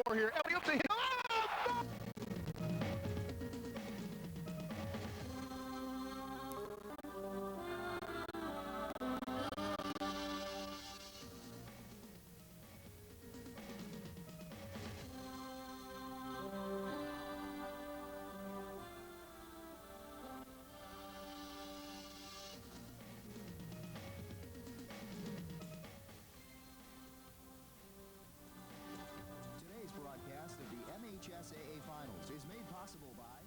score here. Elliott to him. Oh! Today's broadcast of the MHSAA Finals is made possible by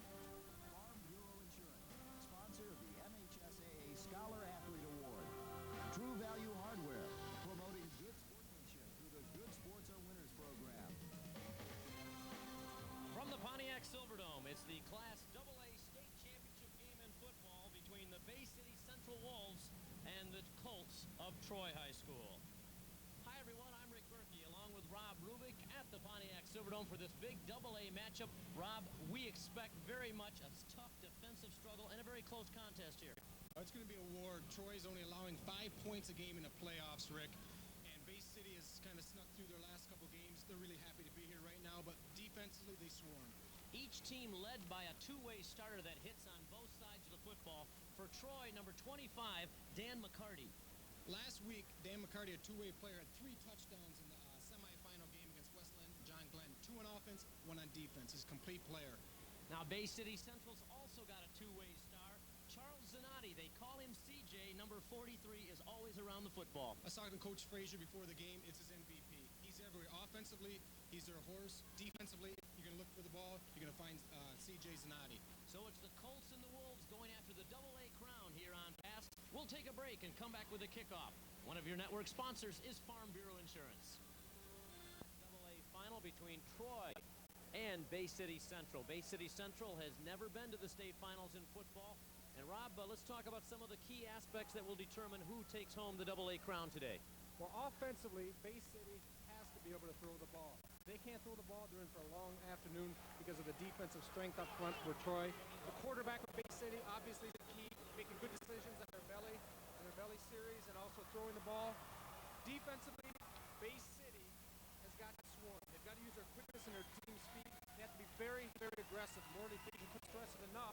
Farm Bureau Insurance, sponsor of the MHSAA Scholar Athlete Award, True Value Hardware, promoting good sportsmanship through the Good Sports Are Winners program. From the Pontiac Silverdome, it's the Class AA State Championship game in football between the Bay City Central Wolves and the Colts of Troy High School. Hi everyone, I'm Rick Berkey along with Rob Rubik at the Pontiac Silverdome for this big AA matchup. Rob, we expect very much a tough defensive struggle and a very close contest here. It's going to be a war. Troy's only allowing 5 points a game in the playoffs, Rick. And Bay City has kind of snuck through their last couple games. They're really happy to be here right now, but defensively they swarm. Each team led by a two-way starter that hits on both sides of the football. For Troy, number 25, Dan McCarty. Last week, Dan McCarty, a two-way player, had 3 touchdowns in the semifinal game against Westland and John Glenn. 2 on offense, 1 on defense. He's a complete player. Now, Bay City Central's also got a two-way star. Charles Zanatti, they call him CJ, number 43, is always around the football. I was talking to Coach Frazier before the game. It's his MVP. He's everywhere. Offensively, he's their horse. Defensively, you're going to look for the ball. You're going to find CJ Zanatti. So it's the Colts and the Wolves going after the AA crown here on Pass. We'll take a break and come back with a kickoff. One of your network sponsors is Farm Bureau Insurance. AA final between Troy and Bay City Central. Bay City Central has never been to the state finals in football. And Rob, let's talk about some of the key aspects that will determine who takes home the AA crown today. Well, offensively, Bay City has to be able to throw the ball. If they can't throw the ball, they're in for a long afternoon because of the defensive strength up front for Troy. The quarterback of Bay City, obviously the key, making good decisions in their belly series, and also throwing the ball. Defensively, Bay City has got to swarm. They've got to use their quickness and their team speed. They have to be very, very aggressive. Morley Payton puts aggressive enough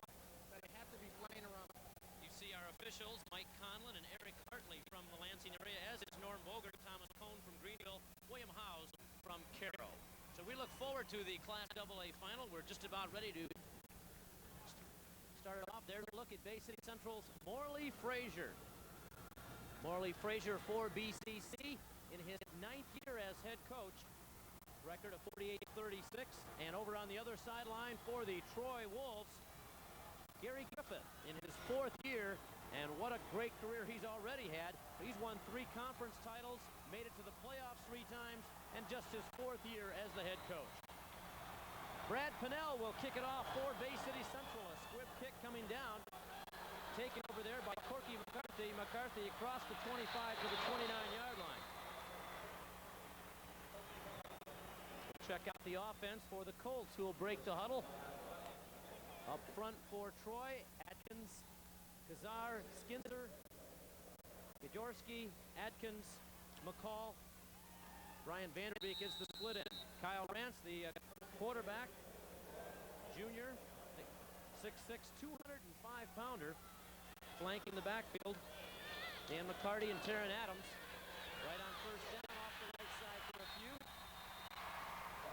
that they have to be flying around. You see our officials, Mike Conlon and Eric Hartley from the Lansing area, as is Norm Bogert, Thomas Cohn from Greenville, William Howes from Caro. So we look forward to the Class AA final. We're just about ready to start it off. There's a look at Bay City Central's Morley Frazier. Morley Frazier for BCC in his 9th year as head coach. Record of 48-36. And over on the other sideline for the Troy Wolves, Gary Griffith in his 4th year, and what a great career he's already had. He's won 3 conference titles, made it to the playoffs 3 times, and just his 4th year as the head coach. Brad Pinnell will kick it off for Bay City Central. A squib kick coming down, taken over there by Corky McCarthy. McCarthy across the 25 to the 29-yard line. Check out the offense for the Colts, who will break the huddle. Up front for Troy, Atkins, Kazar, Skinner, Gajorski, Atkins, McCall. Brian Vanderbeek is the split end. Kyle Rance, the quarterback, junior, 6'6", 205-pounder, flanking the backfield. Dan McCarty and Taryn Adams right on first down off the right side for a few.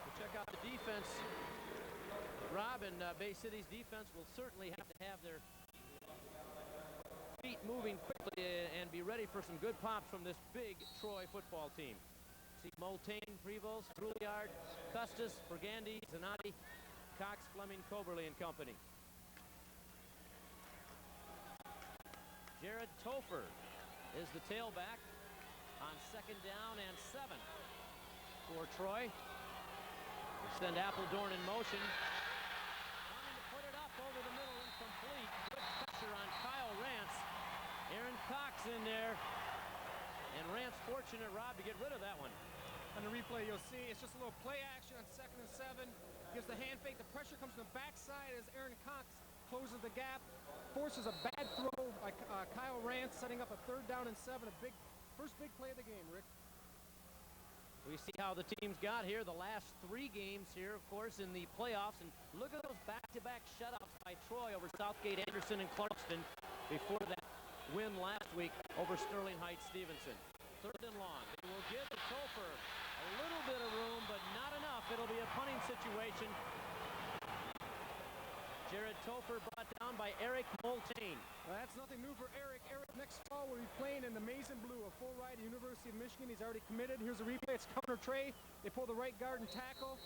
We'll check out the defense. Rob, and Bay City's defense will certainly have to have their feet moving quickly and be ready for some good pops from this big Troy football team. See Moltaine, Prevost, Brouillard, Custis, Burgandy, Zanatti, Cox, Fleming, Coberly, and company. Jared Topher is the tailback on 2nd down and 7 for Troy. They send Appledorn in motion. Wanting to put it up over the middle, incomplete. Good pressure on Kyle Rance. Aaron Cox in there. And Rance fortunate, Rob, to get rid of that one. On the replay, you'll see it's just a little play action on 2nd and 7. Gives the hand fake. The pressure comes from the backside as Aaron Cox closes the gap. Forces a bad throw by Kyle Rance, setting up a 3rd down and 7. First big play of the game, Rick. We see how the teams got here. The last 3 games here, of course, in the playoffs. And look at those back-to-back shutouts by Troy over Southgate, Anderson, and Clarkston before that win last week over Sterling Heights Stevenson. 3rd and long. They will give to Topher a little bit of room, but not enough. It'll be a punting situation. Jared Topher brought down by Eric Moltaine. Well, that's nothing new for Eric. Eric next fall will be playing in the Mason Blue, a full ride at University of Michigan. He's already committed. Here's a replay. It's counter Trey. They pull the right guard and tackle.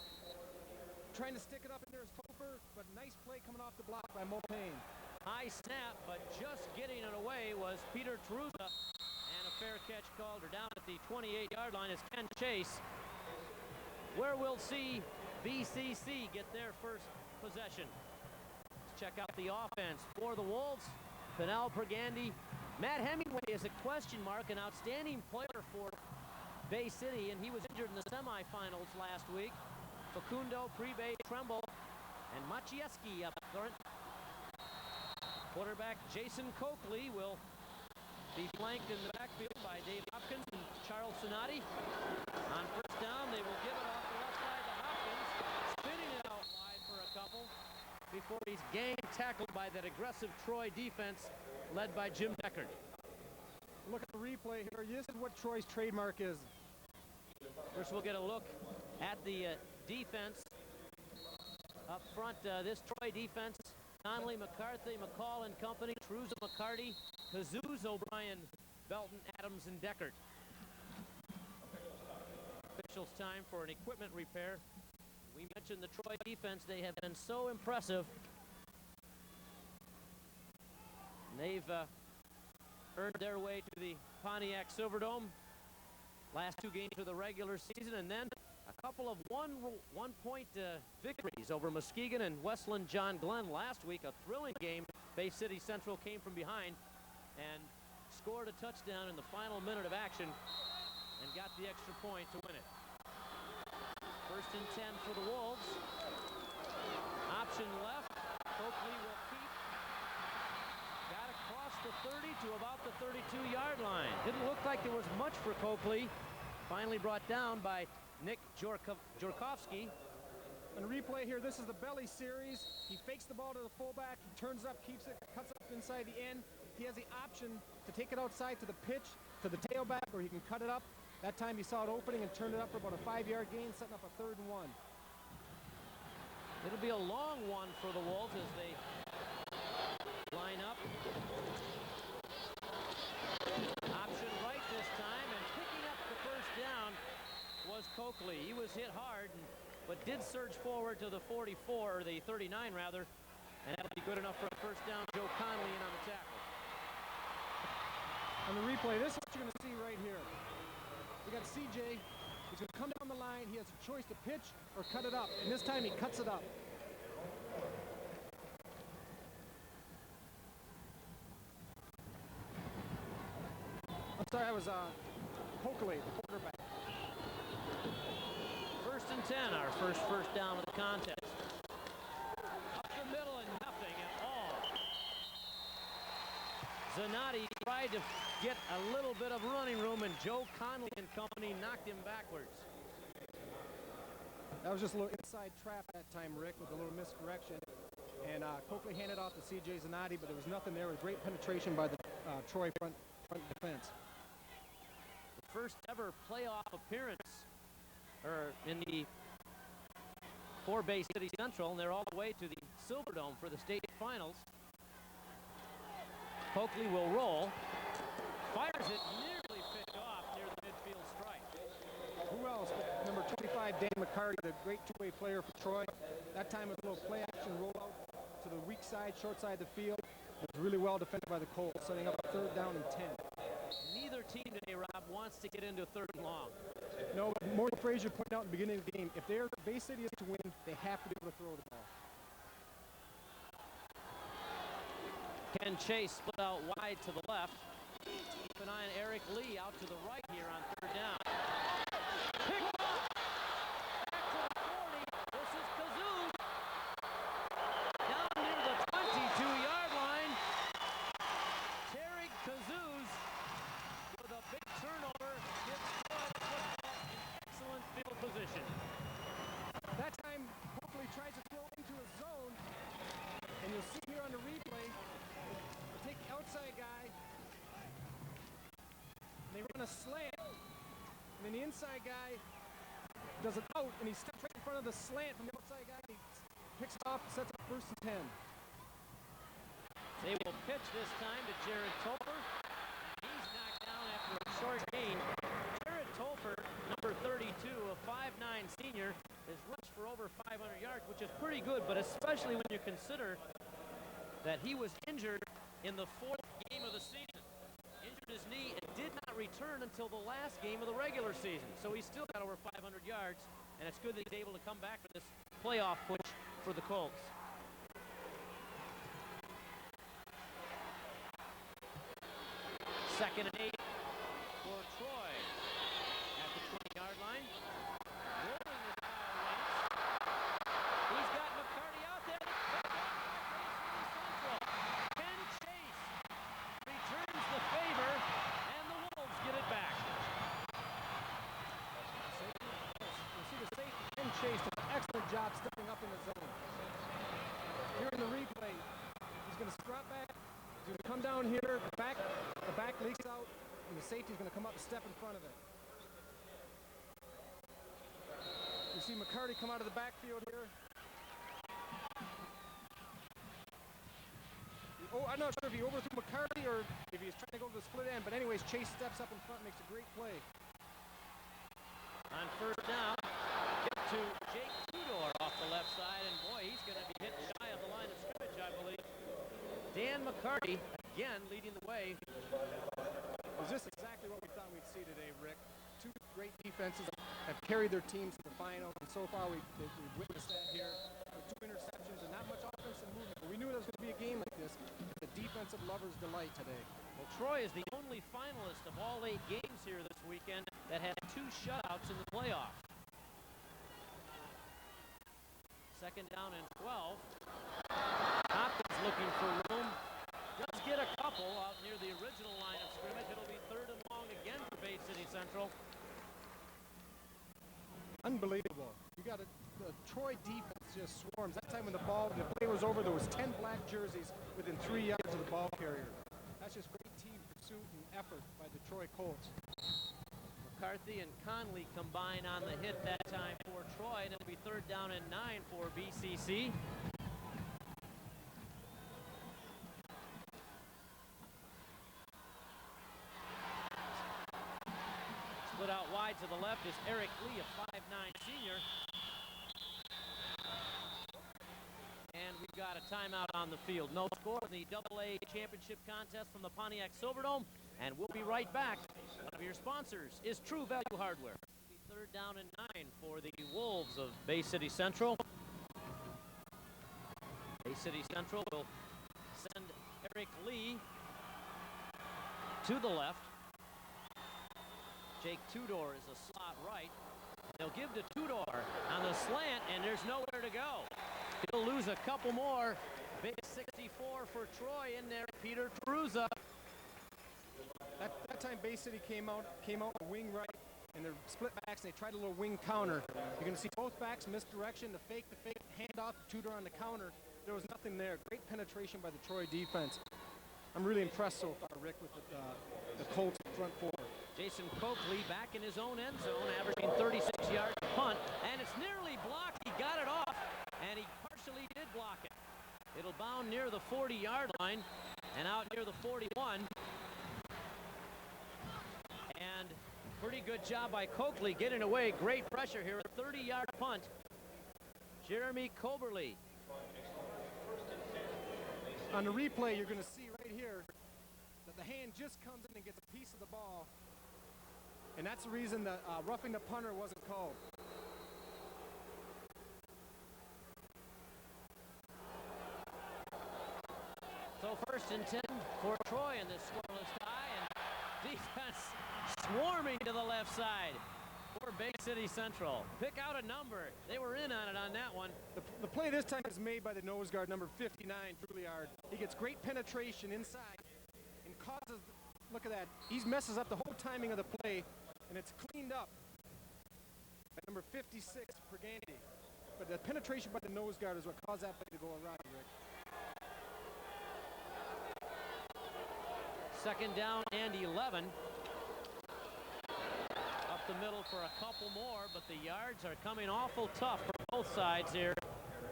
Trying to stick it up in there is Topher, but nice play coming off the block by Moltaine. High snap, but just getting it away was Peter Teruza. And a fair catch called her down at the 28-yard line is Ken Chase, where we'll see BCC get their first possession. Check out the offense for the Wolves. Penel Pergandy. Matt Hemingway is a question mark, an outstanding player for Bay City, and he was injured in the semifinals last week. Facundo, Pribe, Tremble, and Machieski up front. Quarterback Jason Coakley will be flanked in the backfield by Dave Hopkins and Charles Sonati. On first down, they will give it off the left side to Hopkins, spinning it out wide for a couple before he's gang tackled by that aggressive Troy defense led by Jim Deckard. Look at the replay here. This is what Troy's trademark is. First, we'll get a look at the defense up front. This Troy defense: Conley, McCarthy, McCall and company, Truza, McCarty, Kazoos, O'Brien, Belton, Adams, and Deckard. Officials' time for an equipment repair. We mentioned the Troy defense. They have been so impressive. And they've earned their way to the Pontiac Silverdome. Last 2 games of the regular season, and then a couple of one-point victories over Muskegon and Westland John Glenn last week. A thrilling game. Bay City Central came from behind and scored a touchdown in the final minute of action and got the extra point to win it. 1st and 10 for the Wolves. Option left. Coakley will keep. Got across the 30 to about the 32-yard line. Didn't look like there was much for Coakley. Finally brought down by Nick Jorkovsky. And replay here, this is the belly series. He fakes the ball to the fullback. He turns up, keeps it, cuts up inside the end. He has the option to take it outside to the pitch, to the tailback, or he can cut it up. That time he saw it opening and turned it up for about a 5-yard gain, setting up a 3rd and 1. It'll be a long one for the Wolves as they line up. Option right this time, and picking up the first down was Coakley. He was hit hard, but did surge forward to the 44, or the 39 rather, and that'll be good enough for a first down. Joe Conley in on the tackle. On the replay, this is what you're going to see right here. You got CJ. He's going to come down the line. He has a choice to pitch or cut it up, and this time he cuts it up. I'm sorry, I was Coakley, the quarterback. 1st and 10, our first down of the contest. Up the middle and nothing at all. Zanotti tried to get a little bit of running room, and Joe Conley and company knocked him backwards. That was just a little inside trap that time, Rick, with a little miscorrection. And Coakley handed off to C.J. Zanotti, but there was nothing there. It was great penetration by the Troy front defense. The first ever playoff appearance in the for Bay City Central, and they're all the way to the Silverdome for the state finals. Coakley will roll. Fires it, nearly picked off near the midfield strike. Who else? Number 25, Dan McCarty, the great two-way player for Troy. That time it was a little play action rollout to the weak side, short side of the field. It was really well defended by the Colts, setting up a 3rd down and 10. Neither team today, Rob, wants to get into 3rd and long. No, but Morgan Frazier pointed out in the beginning of the game, if Bay City is to win, they have to be able to throw the ball. Ken Chase split out wide to the left. Keep an eye on Eric Lee out to the right here on 3rd down. Picked off! Back to the 40. This is Kazoo. Down near the 22-yard line. Terry Kazoos with a big turnover gives Troy the football in excellent here on the replay, they take the outside guy, and they run a slant, and then the inside guy does it out, and he steps right in front of the slant from the outside guy. He picks it off, sets up 1st and 10. They will pitch this time to Jared Topher. He's knocked down after a short gain. Jared Topher, number 32, a 5'9" senior, has rushed for over 500 yards, which is pretty good, but especially when you consider that he was injured in the 4th game of the season. Injured his knee and did not return until the last game of the regular season. So he's still got over 500 yards, and it's good that he's able to come back for this playoff push for the Colts. Second and 8 for Troy at the 20-yard line. Rolling the foul lanes. He's got McCarty out there. Central. Ken Chase returns the favor, and the Wolves get it back. You see the safety, Ken Chase, does an excellent job stepping up in the zone. Here in the replay, he's going to strut back. He's going to come down here. The back leaks out, and the safety's going to come up and step in front of it. You see McCarty come out of the backfield here. I'm not sure if he overthrew McCarty or if he was trying to go to the split end, but anyways, Chase steps up in front, makes a great play. On 1st down, get to Jake Tudor off the left side, and boy, he's going to be hit shy of the line of scrimmage, I believe. Dan McCarty, again, leading the way. Was this exactly what we thought we'd see today, Rick? Two great defenses have carried their teams to the final, and so far we've witnessed that here with 2 interceptions and not much offensive movement. But we knew there was going to be a game like this. The defensive lover's delight today. Well, Troy is the only finalist of all 8 games here this weekend that has 2 shutouts in the playoffs. Second down and 12. Hopkins looking for room. Does get a couple out near the original line of scrimmage. It'll be 3rd and long again for Bay City Central. Unbelievable. You got the Troy defense just swarms. That time when the play was over, there was 10 black jerseys within 3 yards of the ball carrier. That's just great team pursuit and effort by the Troy Colts. McCarthy and Conley combine on the hit that time for Troy, and it'll be 3rd down and 9 for BCC. Split out wide to the left is Eric Lee, a 5'9" senior. And we've got a timeout on the field. No score in the AA championship contest from the Pontiac Silverdome. And we'll be right back. One of your sponsors is True Value Hardware. 3rd down and 9 for the Wolves of Bay City Central. Bay City Central will send Eric Lee to the left. Jake Tudor is a slot right. They'll give to Tudor on the slant, and there's nowhere to go. He'll lose a couple more. Big 64 for Troy in there, Peter Caruza. That time Bay City came out wing right, and they're split backs, and they tried a little wing counter. You're going to see both backs misdirection, the fake, handoff, Tudor on the counter. There was nothing there. Great penetration by the Troy defense. I'm really impressed so far, Rick, with the Colts front four. Jason Coakley back in his own end zone, averaging 36 yards to punt, and it's nearly blocked. He got it off, and he partially did block it. It'll bound near the 40-yard line and out near the 41. And pretty good job by Coakley getting away. Great pressure here. A 30-yard punt. Jeremy Coberly. On the replay, you're going to see right here that the hand just comes in and gets a piece of the ball. And that's the reason that roughing the punter wasn't called. So 1st and 10 for Troy in this scoreless tie, and defense swarming to the left side for Bay City Central. Pick out a number. They were in on it on that one. The play this time is made by the nose guard, number 59, Truliard. He gets great penetration inside and causes, look at that, he messes up the whole timing of the play, and it's cleaned up by number 56, Perganti. But the penetration by the nose guard is what caused that play to go awry, Rick. Second down and 11. Up the middle for a couple more, but the yards are coming awful tough for both sides here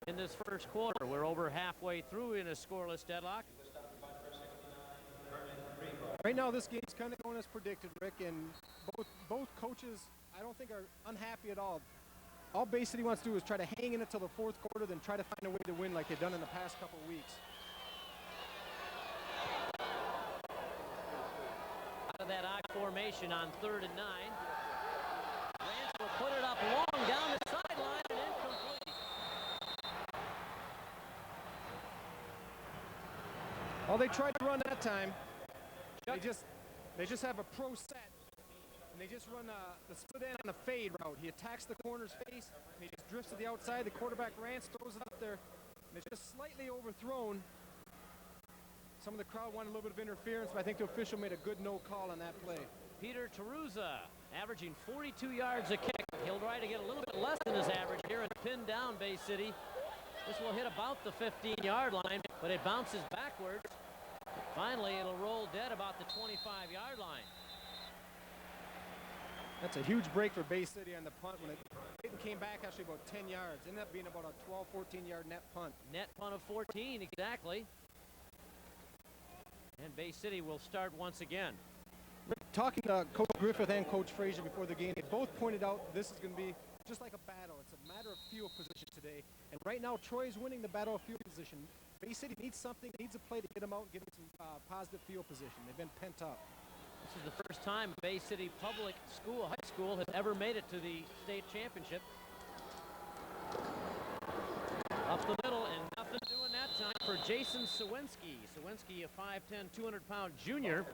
in this first quarter. We're over halfway through in a scoreless deadlock. Right now, this game's kind of going as predicted, Rick, and both coaches, I don't think, are unhappy at all. All Bay City wants to do is try to hang in until the fourth quarter, then try to find a way to win like they've done in the past couple of weeks. Out of that I formation on 3rd and 9. Rance will put it up long down the sideline and incomplete. Well, they tried to run that time. They just have a pro set, and they just run the split end on a fade route. He attacks the corner's face, and he just drifts to the outside. The quarterback Rance throws it up there, and it's just slightly overthrown. Some of the crowd wanted a little bit of interference, but I think the official made a good no call on that play. Peter Taruza averaging 42 yards a kick. He'll try to get a little bit less than his average here and pin down Bay City. This will hit about the 15-yard line, but it bounces backwards. Finally, it'll roll dead about the 25-yard line. That's a huge break for Bay City on the punt when it came back actually about 10 yards. Ended up being about a 12, 14-yard net punt. Net punt of 14, exactly. And Bay City will start once again. Talking to Coach Griffith and Coach Frazier before the game, they both pointed out this is going to be just like a battle. It's a matter of field position today. And right now, Troy's winning the battle of field position. Bay City needs something, needs a play to get them out and get them some positive field position. They've been pent up. This is the first time Bay City Public School, high school, has ever made it to the state championship. Up the middle, and nothing doing that time for Jason Sawinski. Sawinski, a 5'10", 200-pound junior.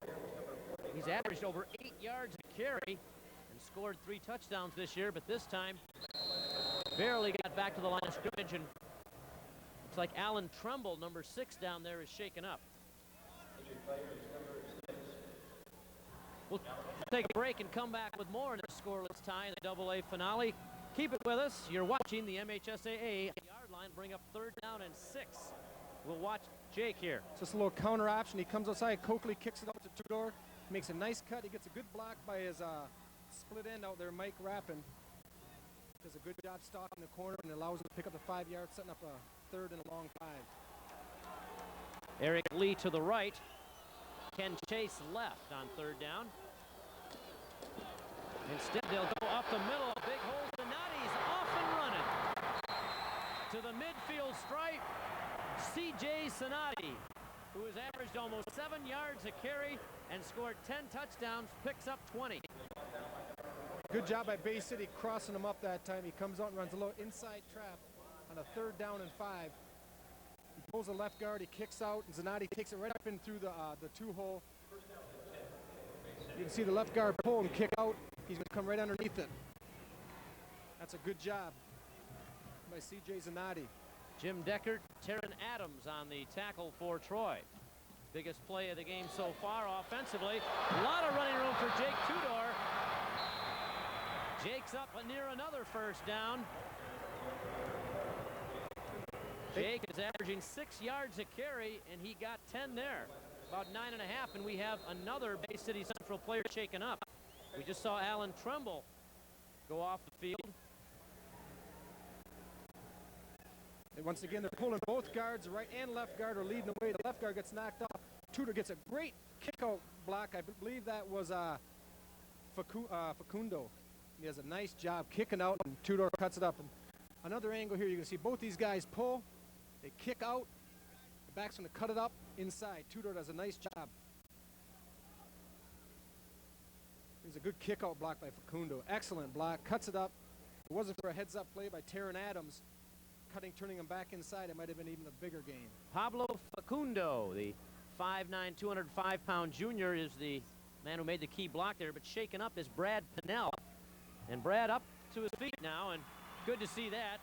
He's averaged over 8 yards a carry and scored 3 touchdowns this year, but this time barely got back to the line of scrimmage, and looks like Alan Trumbull, number 6 down there, is shaken up. We'll take a break and come back with more in a scoreless tie in the AA finale. Keep it with us. You're watching the MHSAA yard line bring up 3rd down and 6. We'll watch Jake here. Just a little counter option. He comes outside. Coakley kicks it out to Tudor. Makes a nice cut. He gets a good block by his split end out there, Mike Rappin. Does a good job stalking the corner and allows him to pick up the 5 yards, setting up a 3rd and a long 5. Eric Lee to the right. Ken Chase left on 3rd down. Instead, they'll go up the middle. A big hole. Donati's off and running. To the midfield stripe, C.J. Sonati, who has averaged almost 7 yards a carry and scored 10 touchdowns, picks up 20. Good job by Bay City crossing him up that time. He comes out and runs a little inside trap on a 3rd down and 5. He pulls the left guard, he kicks out, and Zanatti takes it right up in through the 2-hole. You can see the left guard pull and kick out. He's going to come right underneath it. That's a good job by C.J. Zanatti. Jim Deckert, Taryn Adams on the tackle for Troy. Biggest play of the game so far offensively. A lot of running room for Jake Tudor. Jake's up near another 1st down. Jake is averaging 6 yards a carry, and he got 10 there. About 9.5, and we have another Bay City Central player shaken up. We just saw Alan Trumbull go off the field. And once again, they're pulling both guards. The right and left guard are leading the way. The left guard gets knocked off. Tudor gets a great kick-out block. I believe that was Facundo. He does a nice job kicking out, and Tudor cuts it up. And another angle here, you can see both these guys pull. They kick out. The back's going to cut it up inside. Tudor does a nice job. There's a good kick-out block by Facundo. Excellent block. Cuts it up. If it wasn't for a heads-up play by Taryn Adams, turning him back inside, it might have been even a bigger game. Pablo Facundo, the 5'9", 205-pound junior, is the man who made the key block there, but shaken up is Brad Pinnell. And Brad up to his feet now, and good to see that.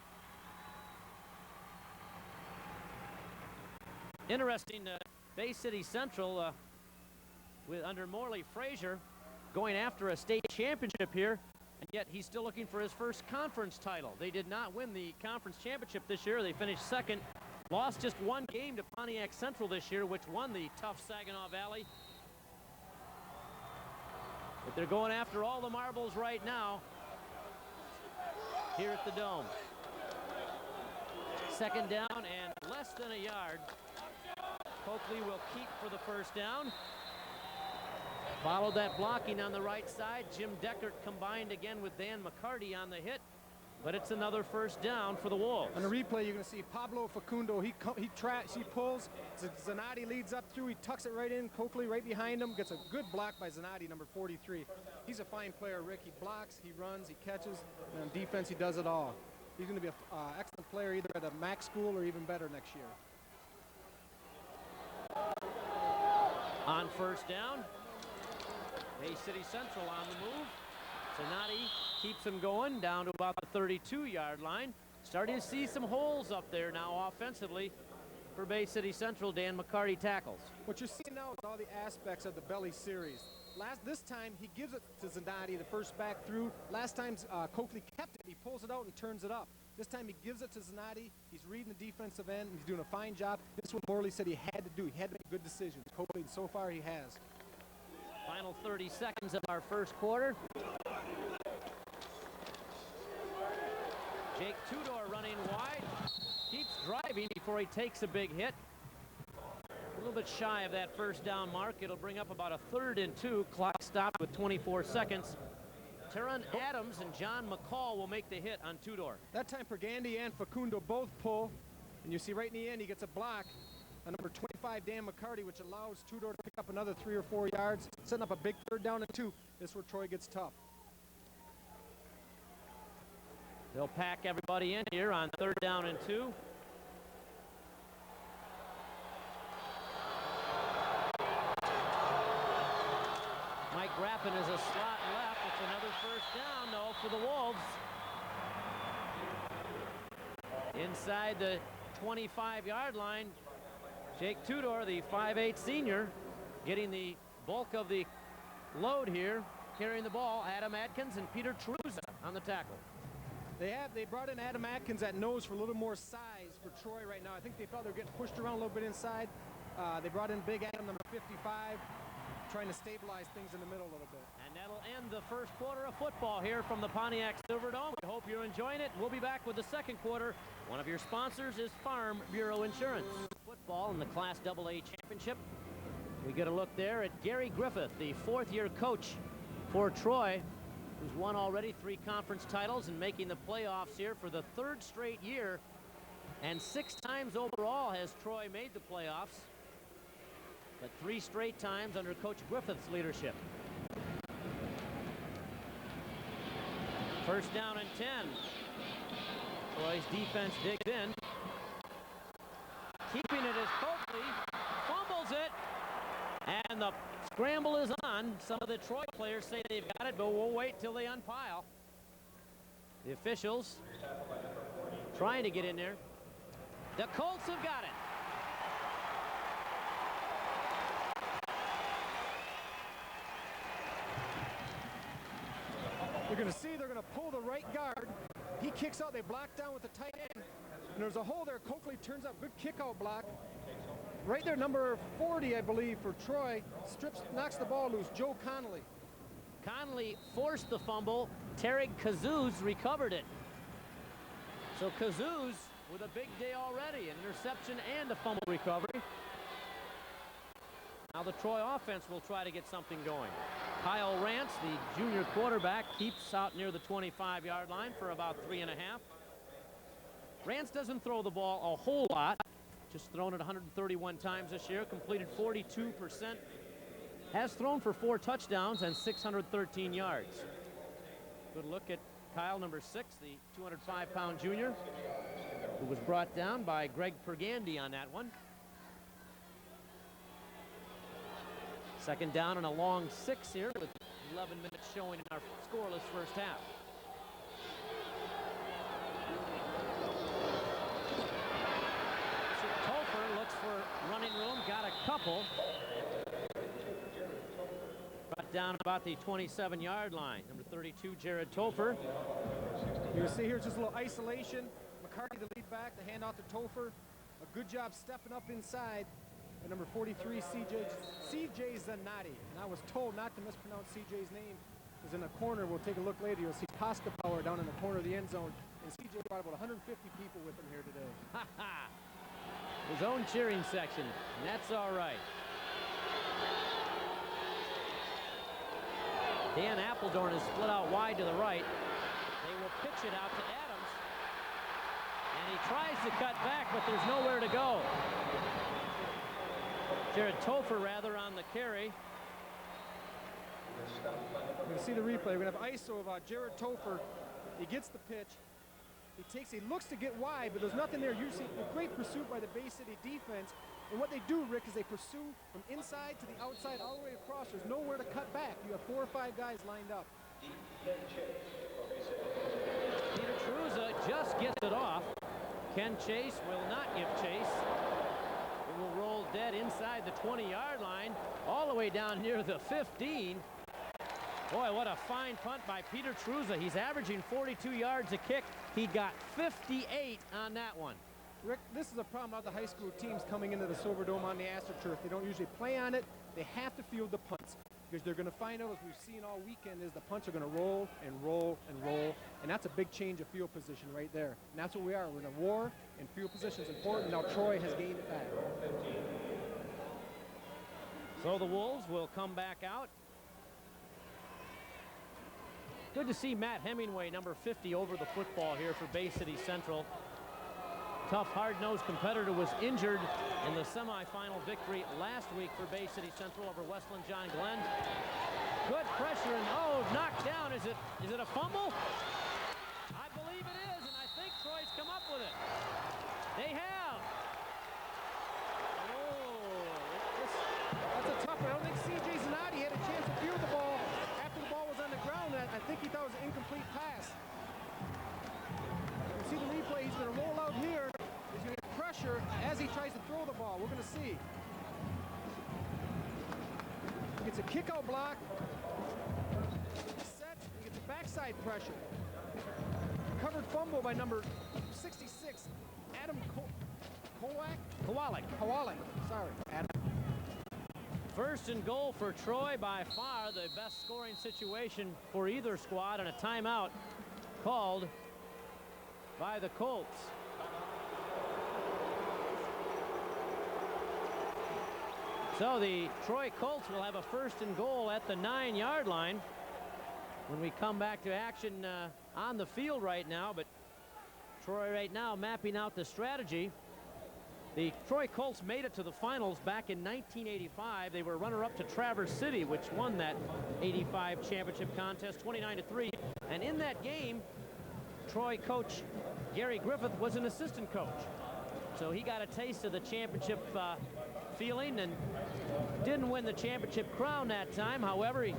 Interesting, Bay City Central with under Morley Frazier going after a state championship here, and yet he's still looking for his first conference title. They did not win the conference championship this year. They finished 2nd, lost just 1 game to Pontiac Central this year, which won the tough Saginaw Valley. But they're going after all the marbles right now here at the Dome. Second down and less than a yard. Coakley will keep for the first down. Followed that blocking on the right side. Jim Deckert combined again with Dan McCarty on the hit. But it's another first down for the Wolves. On the replay, you're going to see Pablo Facundo. He pulls. Zanotti leads up through. He tucks it right in. Coakley right behind him. Gets a good block by Zanotti, number 43. He's a fine player, Rick. He blocks, he runs, he catches. And on defense, he does it all. He's going to be an excellent player either at a MAC school or even better next year. On first down, Bay City Central on the move. Zanotti keeps him going down to about the 32-yard line. Starting to see some holes up there now offensively for Bay City Central. Dan McCarty tackles. What you're seeing now is all the aspects of the Belly series. This time he gives it to Zanotti, the first back through. Last time Coakley kept it. He pulls it out and turns it up. This time he gives it to Zanotti. He's reading the defensive end. He's doing a fine job. This is what Morley said he had to do. He had to make good decisions. Coakley, so far, he has. Final 30 seconds of our first quarter. Jake Tudor running wide. Keeps driving before he takes a big hit. A little bit shy of that first down mark. It'll bring up about a 3rd and 2. Clock stopped with 24 seconds. Teron Adams and John McCall will make the hit on Tudor. That time Pergandy and Facundo both pull. And you see right in the end he gets a block on number 25, Dan McCarty, which allows Tudor to pick up another 3 or 4 yards, setting up a big 3rd down and 2. This is where Troy gets tough. They'll pack everybody in here on 3rd down and 2. Mike Grappin is a slot left. It's another first down, though, for the Wolves. Inside the 25-yard line, Jake Tudor, the 5'8" senior, getting the bulk of the load here, carrying the ball. Adam Atkins and Peter Truza on the tackle. They brought in Adam Atkins at nose for a little more size for Troy right now. I think they felt they were getting pushed around a little bit inside. They brought in Big Adam, number 55, trying to stabilize things in the middle a little bit. And that'll end the first quarter of football here from the Pontiac Silverdome. We hope you're enjoying it. We'll be back with the second quarter. One of your sponsors is Farm Bureau Insurance. Football in the Class AA Championship. We get a look there at Gary Griffith, the 4th-year coach for Troy, who's won already 3 conference titles and making the playoffs here for the 3rd straight year. And 6 times overall has Troy made the playoffs, but 3 straight times under Coach Griffith's leadership. First down and 10. Troy's defense digs in. Keeping it is Coakley. Fumbles it. And the scramble is on. Some of the Troy players say they've got it, but we'll wait till they unpile. The officials trying to get in there. The Colts have got it. You're going to see they're going to pull the right guard. He kicks out. They block down with the tight end. And there's a hole there. Coakley turns up. Good kick-out block. Right there, number 40, I believe, for Troy. Knocks the ball loose. Joe Connolly. Connolly forced the fumble. Tarek Kazuz recovered it. So Kazuz with a big day already. An interception and a fumble recovery. Now the Troy offense will try to get something going. Kyle Rance, the junior quarterback, keeps out near the 25-yard line for about 3.5. Rance doesn't throw the ball a whole lot. Just thrown it 131 times this year, completed 42%. Has thrown for 4 touchdowns and 613 yards. Good look at Kyle, number 6, the 205-pound junior, who was brought down by Greg Pergandy on that one. Second down and a long 6 here with 11 minutes showing in our scoreless first half. Topher looks for running room, got a couple. Brought down about the 27-yard line. Number 32, Jared Topher. You see here just a little isolation. McCarty, the lead back, the handoff to Topher. A good job stepping up inside. by number 43, CJ Zanotti. And I was told not to mispronounce CJ's name, because in the corner, we'll take a look later, you'll see Tosca Power down in the corner of the end zone. And CJ brought about 150 people with him here today. His own cheering section, and that's all right. Dan Appledorn is split out wide to the right. They will pitch it out to Adams. And he tries to cut back, but there's nowhere to go. Jared Topher, rather, on the carry. You can see the replay. We're going to have ISO of Jared Topher. He gets the pitch. He looks to get wide, but there's nothing there. You see a great pursuit by the Bay City defense. And what they do, Rick, is they pursue from inside to the outside all the way across. There's nowhere to cut back. You have 4 or 5 guys lined up. Peter Truza just gets it off. Ken Chase will not give chase. It will roll dead inside the 20-yard line, all the way down near the 15. Boy, what a fine punt by Peter Truza. He's averaging 42 yards a kick. He got 58 on that one. Rick, this is a problem about the high school teams coming into the Silverdome on the AstroTurf. They don't usually play on it. They have to field the punts, because they're going to find out, as we've seen all weekend, is the punts are going to roll and roll and roll, and that's a big change of field position right there. And that's what we are. We're in a war, and field position is important. Now Troy has gained it back. So the Wolves will come back out. Good to see Matt Hemingway, number 50, over the football here for Bay City Central. Tough, hard-nosed competitor was injured in the semifinal victory last week for Bay City Central over Westland John Glenn. Good pressure, and knocked down. Is it a fumble? I believe it is, and I think Troy's come up with it. They have. That's a tough one. I don't think C.J. Zanotti had a chance to field the ball after the ball was on the ground. I think he thought it was an incomplete pass. You can see the replay. He's going to roll out here. He's going to get pressure as he tries to throw the ball. We're going to see. He gets a kick-out block. Sets. He gets a backside pressure. Covered fumble by number 66, Adam Kowalik. Sorry, Adam. First and goal for Troy, by far the best scoring situation for either squad, and a timeout called by the Colts. So the Troy Colts will have a first and goal at the 9-yard line when we come back to action on the field right now. But Troy right now mapping out the strategy. The Troy Colts made it to the finals back in 1985. They were runner-up to Traverse City, which won that 85 championship contest 29-3. And in that game, Troy coach Gary Griffith was an assistant coach. So he got a taste of the championship feeling and didn't win the championship crown that time. However, he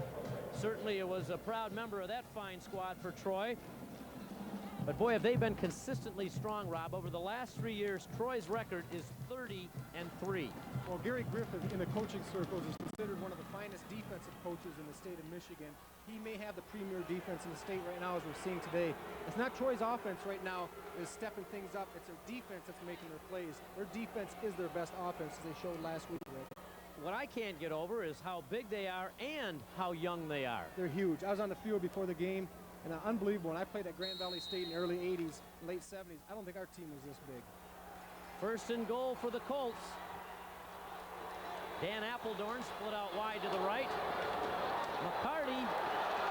certainly was a proud member of that fine squad for Troy. But boy, have they been consistently strong, Rob. Over the last 3 years, Troy's record is 30-3. Well, Gary Griffith in the coaching circles is considered one of the finest defensive coaches in the state of Michigan. He may have the premier defense in the state right now, as we're seeing today. It's not Troy's offense right now is stepping things up. It's their defense that's making their plays. Their defense is their best offense, as they showed last week, Rick. What I can't get over is how big they are and how young they are. They're huge. I was on the field before the game. And unbelievable. When I played at Grand Valley State in the early 80s, late 70s, I don't think our team was this big. First and goal for the Colts. Dan Appledorn split out wide to the right. McCarty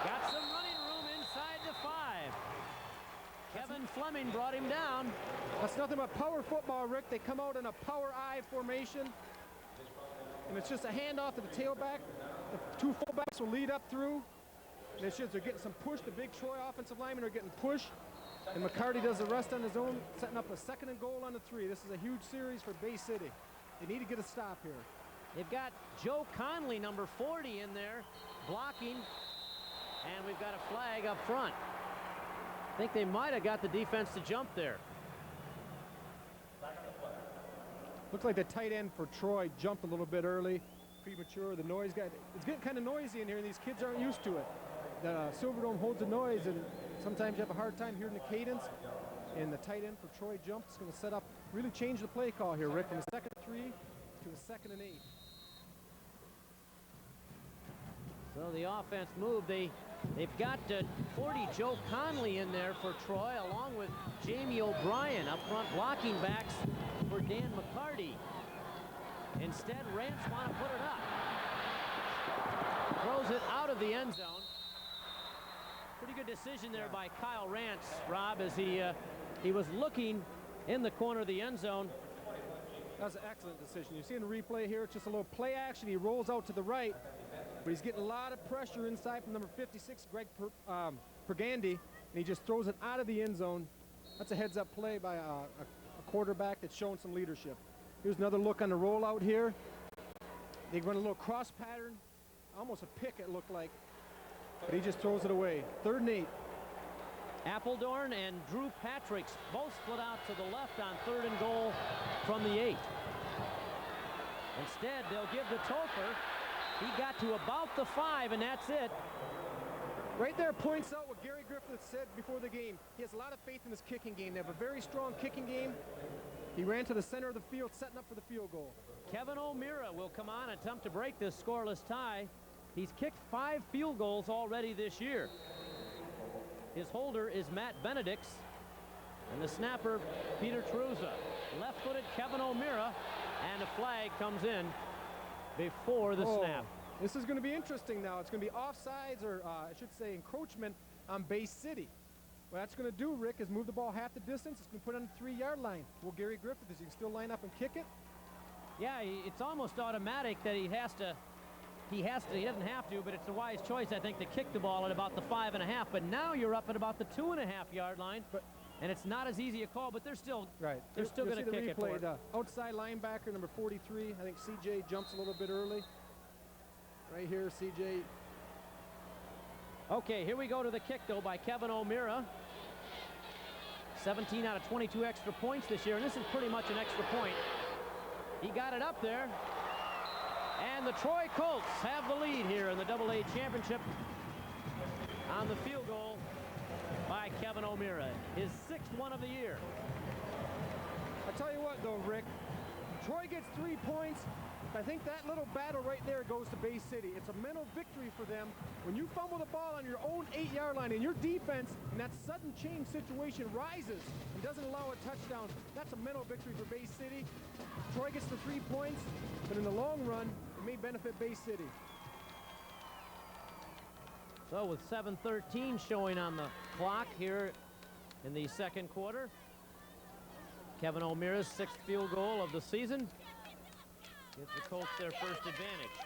got some running room inside the 5. Kevin Fleming brought him down. That's nothing but power football, Rick. They come out in a power I formation. And it's just a handoff to the tailback. The 2 fullbacks will lead up through. And it's just they're getting some push. The big Troy offensive linemen are getting pushed. And McCarty does the rest on his own, setting up a second and goal on the 3. This is a huge series for Bay City. They need to get a stop here. They've got Joe Conley, number 40, in there, blocking. And we've got a flag up front. I think they might have got the defense to jump there. Looks like the tight end for Troy jumped a little bit early. Premature. The noise got, it's getting kind of noisy in here, and these kids aren't used to it. The Silverdome holds the noise, and sometimes you have a hard time hearing the cadence. And the tight end for Troy jumped. It's going to set up, really change the play call here, Rick, from a second 3 to to a 2nd and 8. So the offense moved. They've got 40 Joe Conley in there for Troy, along with Jamie O'Brien up front blocking backs for Dan McCarty. Instead, Rance want to put it up. Throws it out of the end zone. Pretty good decision there by Kyle Rance, Rob, as he was looking in the corner of the end zone. That was an excellent decision. You see in the replay here, it's just a little play action. He rolls out to the right, but he's getting a lot of pressure inside from number 56, Greg Pergandy, and he just throws it out of the end zone. That's a heads-up play by a quarterback that's showing some leadership. Here's another look on the rollout here. They run a little cross pattern, almost a pick it looked like, but he just throws it away. 3rd and 8. Appledorn and Drew Patricks both split out to the left on 3rd and goal from the 8. Instead, they'll give to Topher. He got to about the 5, and that's it. Right there points out what Gary Griffith said before the game. He has a lot of faith in his kicking game. They have a very strong kicking game. He ran to the center of the field, setting up for the field goal. Kevin O'Meara will come on and attempt to break this scoreless tie. He's kicked 5 field goals already this year. His holder is Matt Benedicts, and the snapper, Peter Truzza. Left-footed Kevin O'Meara, and a flag comes in before the snap. This is going to be interesting now. It's going to be offsides, or I should say encroachment on Bay City. What that's going to do, Rick, is move the ball half the distance. It's going to put it on the 3-yard line. Well, Gary Griffith, is he can still line up and kick it? Yeah, it's almost automatic that he doesn't have to, but it's a wise choice, I think, to kick the ball at about the 5.5. But now you're up at about the 2.5-yard line, and it's not as easy a call, but they're still going to kick it for it. Outside linebacker, number 43. I think CJ jumps a little bit early. Right here, CJ. Okay, here we go to the kick, though, by Kevin O'Meara. 17 out of 22 extra points this year, and this is pretty much an extra point. He got it up there. And the Troy Colts have the lead here in the AA championship on the field goal by Kevin O'Meara, his 6th one of the year. I tell you what, though, Rick, Troy gets 3 points. I think that little battle right there goes to Bay City. It's a mental victory for them. When you fumble the ball on your own 8-yard line and your defense in that sudden change situation rises and doesn't allow a touchdown, that's a mental victory for Bay City. Troy gets the 3 points, but in the long run, it may benefit Bay City. So with 7:13 showing on the clock here in the 2nd quarter, Kevin O'Meara's 6th field goal of the season gives the Colts their first advantage.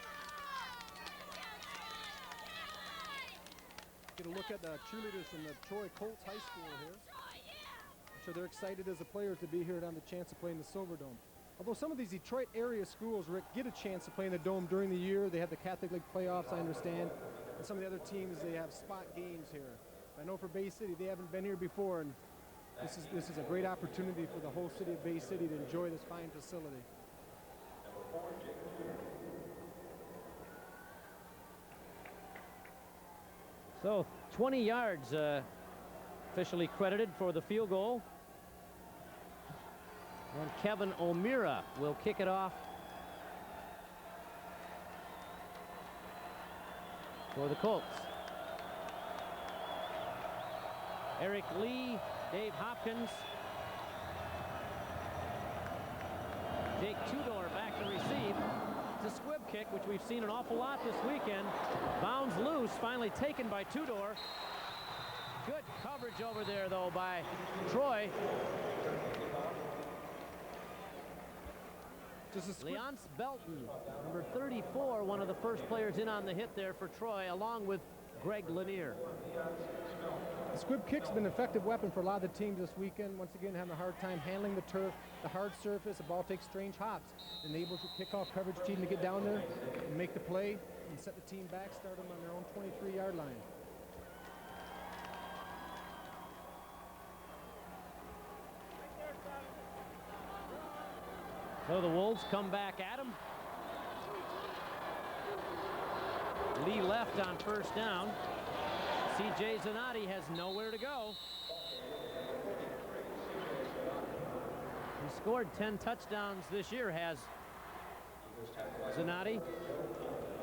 Get a look at the cheerleaders from the Troy Colts High School here. I'm sure they're excited as the players to be here and have the chance to play in the Silverdome. Although some of these Detroit area schools, Rick, get a chance to play in the Dome during the year. They have the Catholic League playoffs, I understand. And some of the other teams, they have spot games here. I know for Bay City, they haven't been here before, and this is a great opportunity for the whole city of Bay City to enjoy this fine facility. So 20 yards officially credited for the field goal. And Kevin O'Meara will kick it off for the Colts. Eric Lee, Dave Hopkins, Jake Tudor back to receive. It's a squib kick, which we've seen an awful lot this weekend. Bounds loose, finally taken by Tudor. Good coverage over there, though, by Troy. Leonce Belton, number 34, one of the first players in on the hit there for Troy, along with Greg Lanier. The squib kick's been an effective weapon for a lot of the teams this weekend. Once again, having a hard time handling the turf, the hard surface. The ball takes strange hops. It enables your kickoff coverage team to get down there and make the play and set the team back, start them on their own 23-yard line. So the Wolves come back at him. Lee left on first down. C.J. Zanotti has nowhere to go. He scored 10 touchdowns this year, has Zanotti.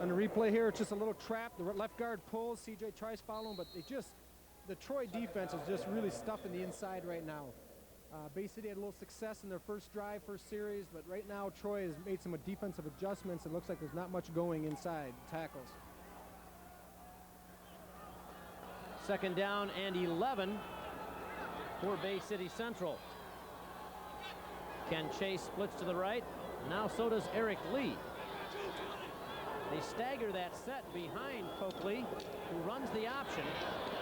On the replay here, it's just a little trap. The left guard pulls. CJ tries following, but the Troy defense is just really stuffing the inside right now. Bay City had a little success in their first drive, first series, but right now Troy has made some defensive adjustments. It looks like there's not much going inside tackles. 2nd down and 11 for Bay City Central. Ken Chase splits to the right. Now so does Eric Lee. They stagger that set behind Coakley, who runs the option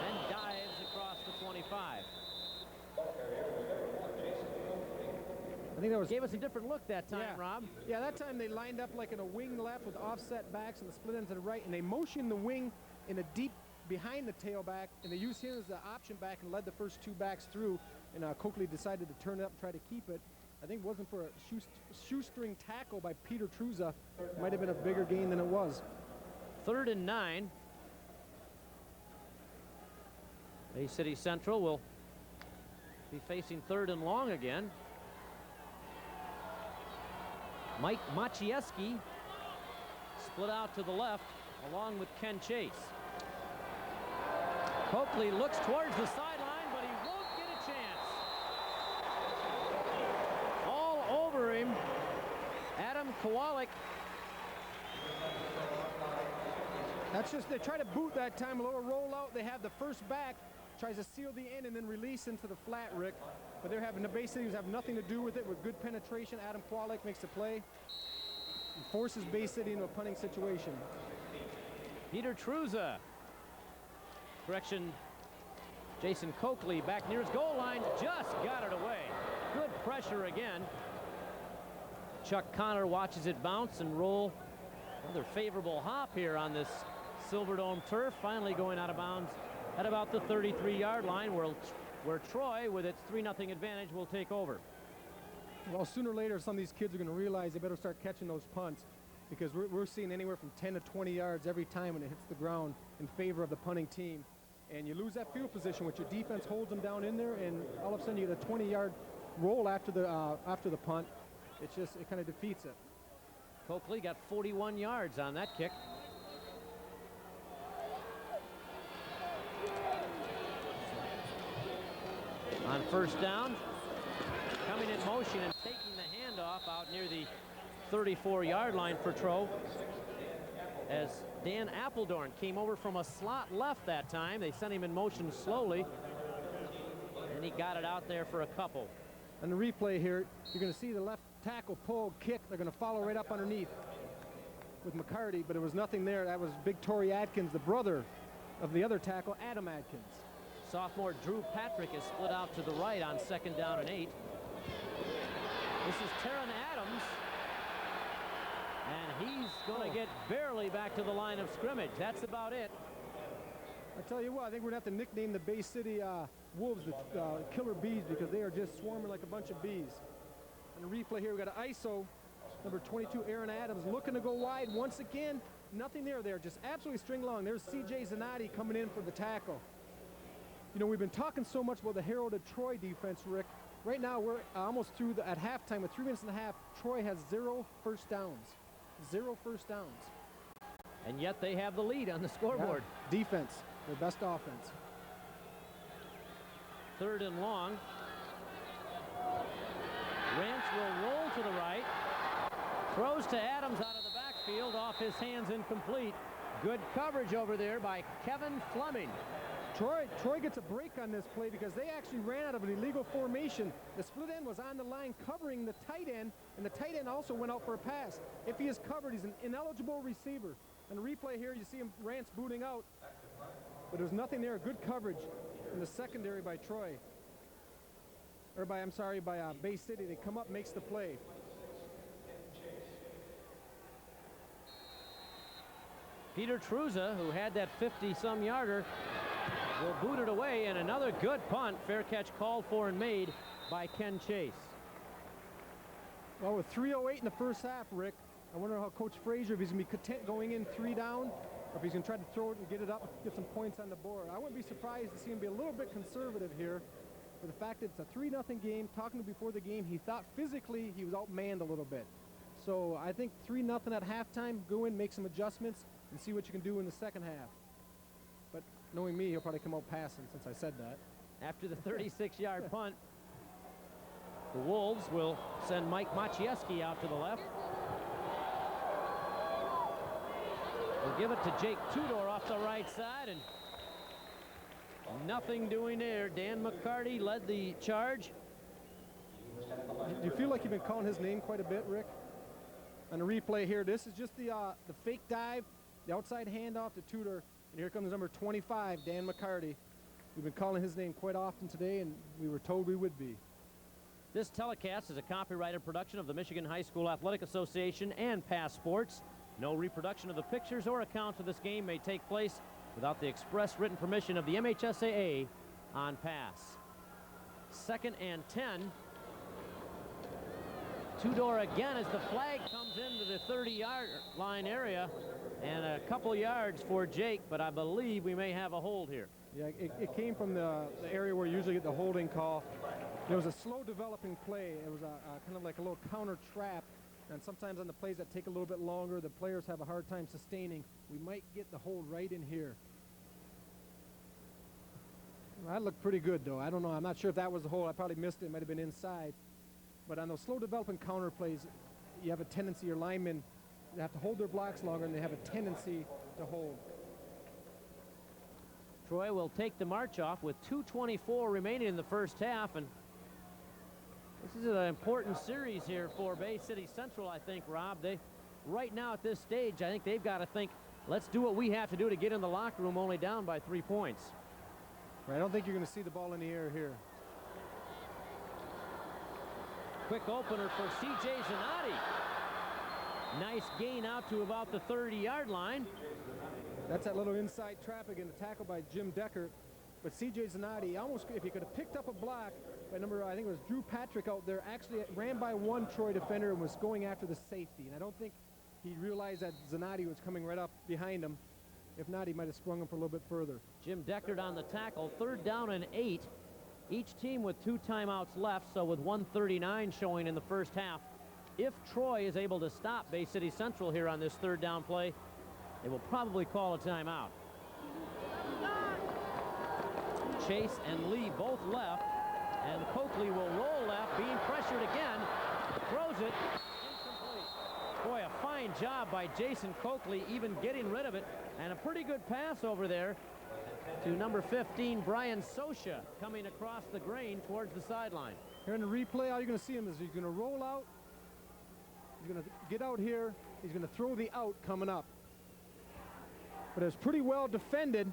and dives across the 25. I think that gave us a different look that time, yeah. Rob. Yeah, that time they lined up like in a wing left with offset backs and the split end to the right, and they motioned the wing in a deep behind the tailback, and they used him as the option back and led the first 2 backs through, and Coakley decided to turn it up and try to keep it. I think it wasn't for a shoestring tackle by Peter Truza. Might have been a bigger gain than it was. 3rd and 9. Bay City Central will be facing 3rd and long again. Mike Maciejewski split out to the left along with Ken Chase. Coakley looks towards the sideline, but he won't get a chance. All over him, Adam Kowalik. That's just, they try to boot that time, a little rollout. They have the first back, tries to seal the end and then release into the flat, Rick. But they're having the Bay Cities have nothing to do with it. With good penetration, Adam Kowalik makes the play and forces Bay City into a punting situation. Peter Truza. Correction, Jason Coakley back near his goal line, just got it away. Good pressure again. Chuck Connor watches it bounce and roll. Another favorable hop here on this Silverdome turf, finally going out of bounds at about the 33-yard line, where Troy, with its 3-0 advantage, will take over. Well, sooner or later, some of these kids are going to realize they better start catching those punts, because we're seeing anywhere from 10 to 20 yards every time when it hits the ground in favor of the punting team. And you lose that field position, which your defense holds them down in there, and all of a sudden you get a 20-yard roll after the punt. It kind of defeats it. Coakley got 41 yards on that kick. On 1st down, coming in motion and taking the handoff out near the 34-yard line for Troy, as Dan Appledorn came over from a slot left that time. They sent him in motion slowly, and he got it out there for a couple. On the replay here, you're going to see the left tackle pull, kick. They're going to follow right up underneath with McCarty, but there was nothing there. That was Big Tory Atkins, the brother of the other tackle, Adam Atkins. Sophomore Drew Patrick is split out to the right on 2nd down and 8. This is Terran Adams, and he's going to get barely back to the line of scrimmage. That's about it. I tell you what, I think we're going to have to nickname the Bay City Wolves the Killer Bees, because they are just swarming like a bunch of bees. On the replay here, we got an ISO, number 22, Aaron Adams, looking to go wide once again. Nothing there, just absolutely string long. There's C.J. Zanotti coming in for the tackle. You know, we've been talking so much about the heralded Troy defense, Rick. Right now, we're almost through at halftime with 3 minutes and a half. Troy has 0 first downs. 0 first downs. And yet they have the lead on the scoreboard. Yeah. Defense, their best offense. 3rd and long. Rance will roll to the right. Throws to Adams out of the backfield, off his hands, incomplete. Good coverage over there by Kevin Fleming. Troy gets a break on this play because they actually ran out of an illegal formation. The split end was on the line covering the tight end, and the tight end also went out for a pass. If he is covered, he's an ineligible receiver. On the replay here, you see him, Rance booting out, but there's nothing there. Good coverage in the secondary by Troy. Or by Bay City. They come up, makes the play. Peter Truza, who had that 50-some yarder, will boot it away, and another good punt. Fair catch called for and made by Ken Chase. Well, with 3:08 in the first half, Rick, I wonder how Coach Frazier, if he's going to be content going in 3 down, or if he's going to try to throw it and get it up, get some points on the board. I wouldn't be surprised to see him be a little bit conservative here, for the fact that it's a 3-0 game. Talking to him before the game, he thought physically he was outmanned a little bit. So I think 3-0 at halftime. Go in, make some adjustments, and see what you can do in the second half. But knowing me, he'll probably come out passing since I said that. After the 36-yard punt, the Wolves will send Mike Maciejewski out to the left. We'll give it to Jake Tudor off the right side, and nothing doing there. Dan McCarty led the charge. Do you feel like you've been calling his name quite a bit, Rick? On the replay here, this is just the fake dive, the outside handoff to Tudor, and here comes number 25, Dan McCarty. We've been calling his name quite often today, and we were told we would be. This telecast is a copyrighted production of the Michigan High School Athletic Association and Pass Sports. No reproduction of the pictures or accounts of this game may take place without the express written permission of the MHSAA on Pass. 2nd and 10. Tudor again as the flag comes into the 30-yard line area, and a couple yards for Jake, but I believe we may have a hold here. Yeah, it came from the area where you usually get the holding call. It was a slow developing play. It was a kind of like a little counter trap, and sometimes on the plays that take a little bit longer, the players have a hard time sustaining. We might get the hold right in here. That looked pretty good, though. I don't know. I'm not sure if that was the hold. I probably missed it. It might have been inside. But on those slow developing counter plays, you have a tendency, your linemen, they have to hold their blocks longer, and they have a tendency to hold. Troy will take the march off with 2:24 remaining in the first half, and this is an important series here for Bay City Central, I think, Rob. They, right now at this stage, I think they've got to think, let's do what we have to do to get in the locker room only down by 3 points. Right, I don't think you're going to see the ball in the air here. Quick opener for C.J. Zanotti. Nice gain out to about the 30-yard line. That's that little inside trap again, a tackle by Jim Decker. But C.J. Zanotti, almost, if he could have picked up a block by number, I think it was Drew Patrick out there, actually ran by one Troy defender and was going after the safety. And I don't think he realized that Zanotti was coming right up behind him. If not, he might have sprung him for a little bit further. Jim Deckard on the tackle. 3rd down and 8. Each team with 2 timeouts left, so with 1:39 showing in the first half. If Troy is able to stop Bay City Central here on this 3rd down play, they will probably call a timeout. Chase and Lee both left, and Coakley will roll left, being pressured again, throws it, incomplete. Boy, a fine job by Jason Coakley even getting rid of it, and a pretty good pass over there to number 15, Brian Sosha, coming across the grain towards the sideline. Here in the replay, all you're going to see him is he's going to roll out, he's going to get out here, he's going to throw the out coming up. But it was pretty well defended,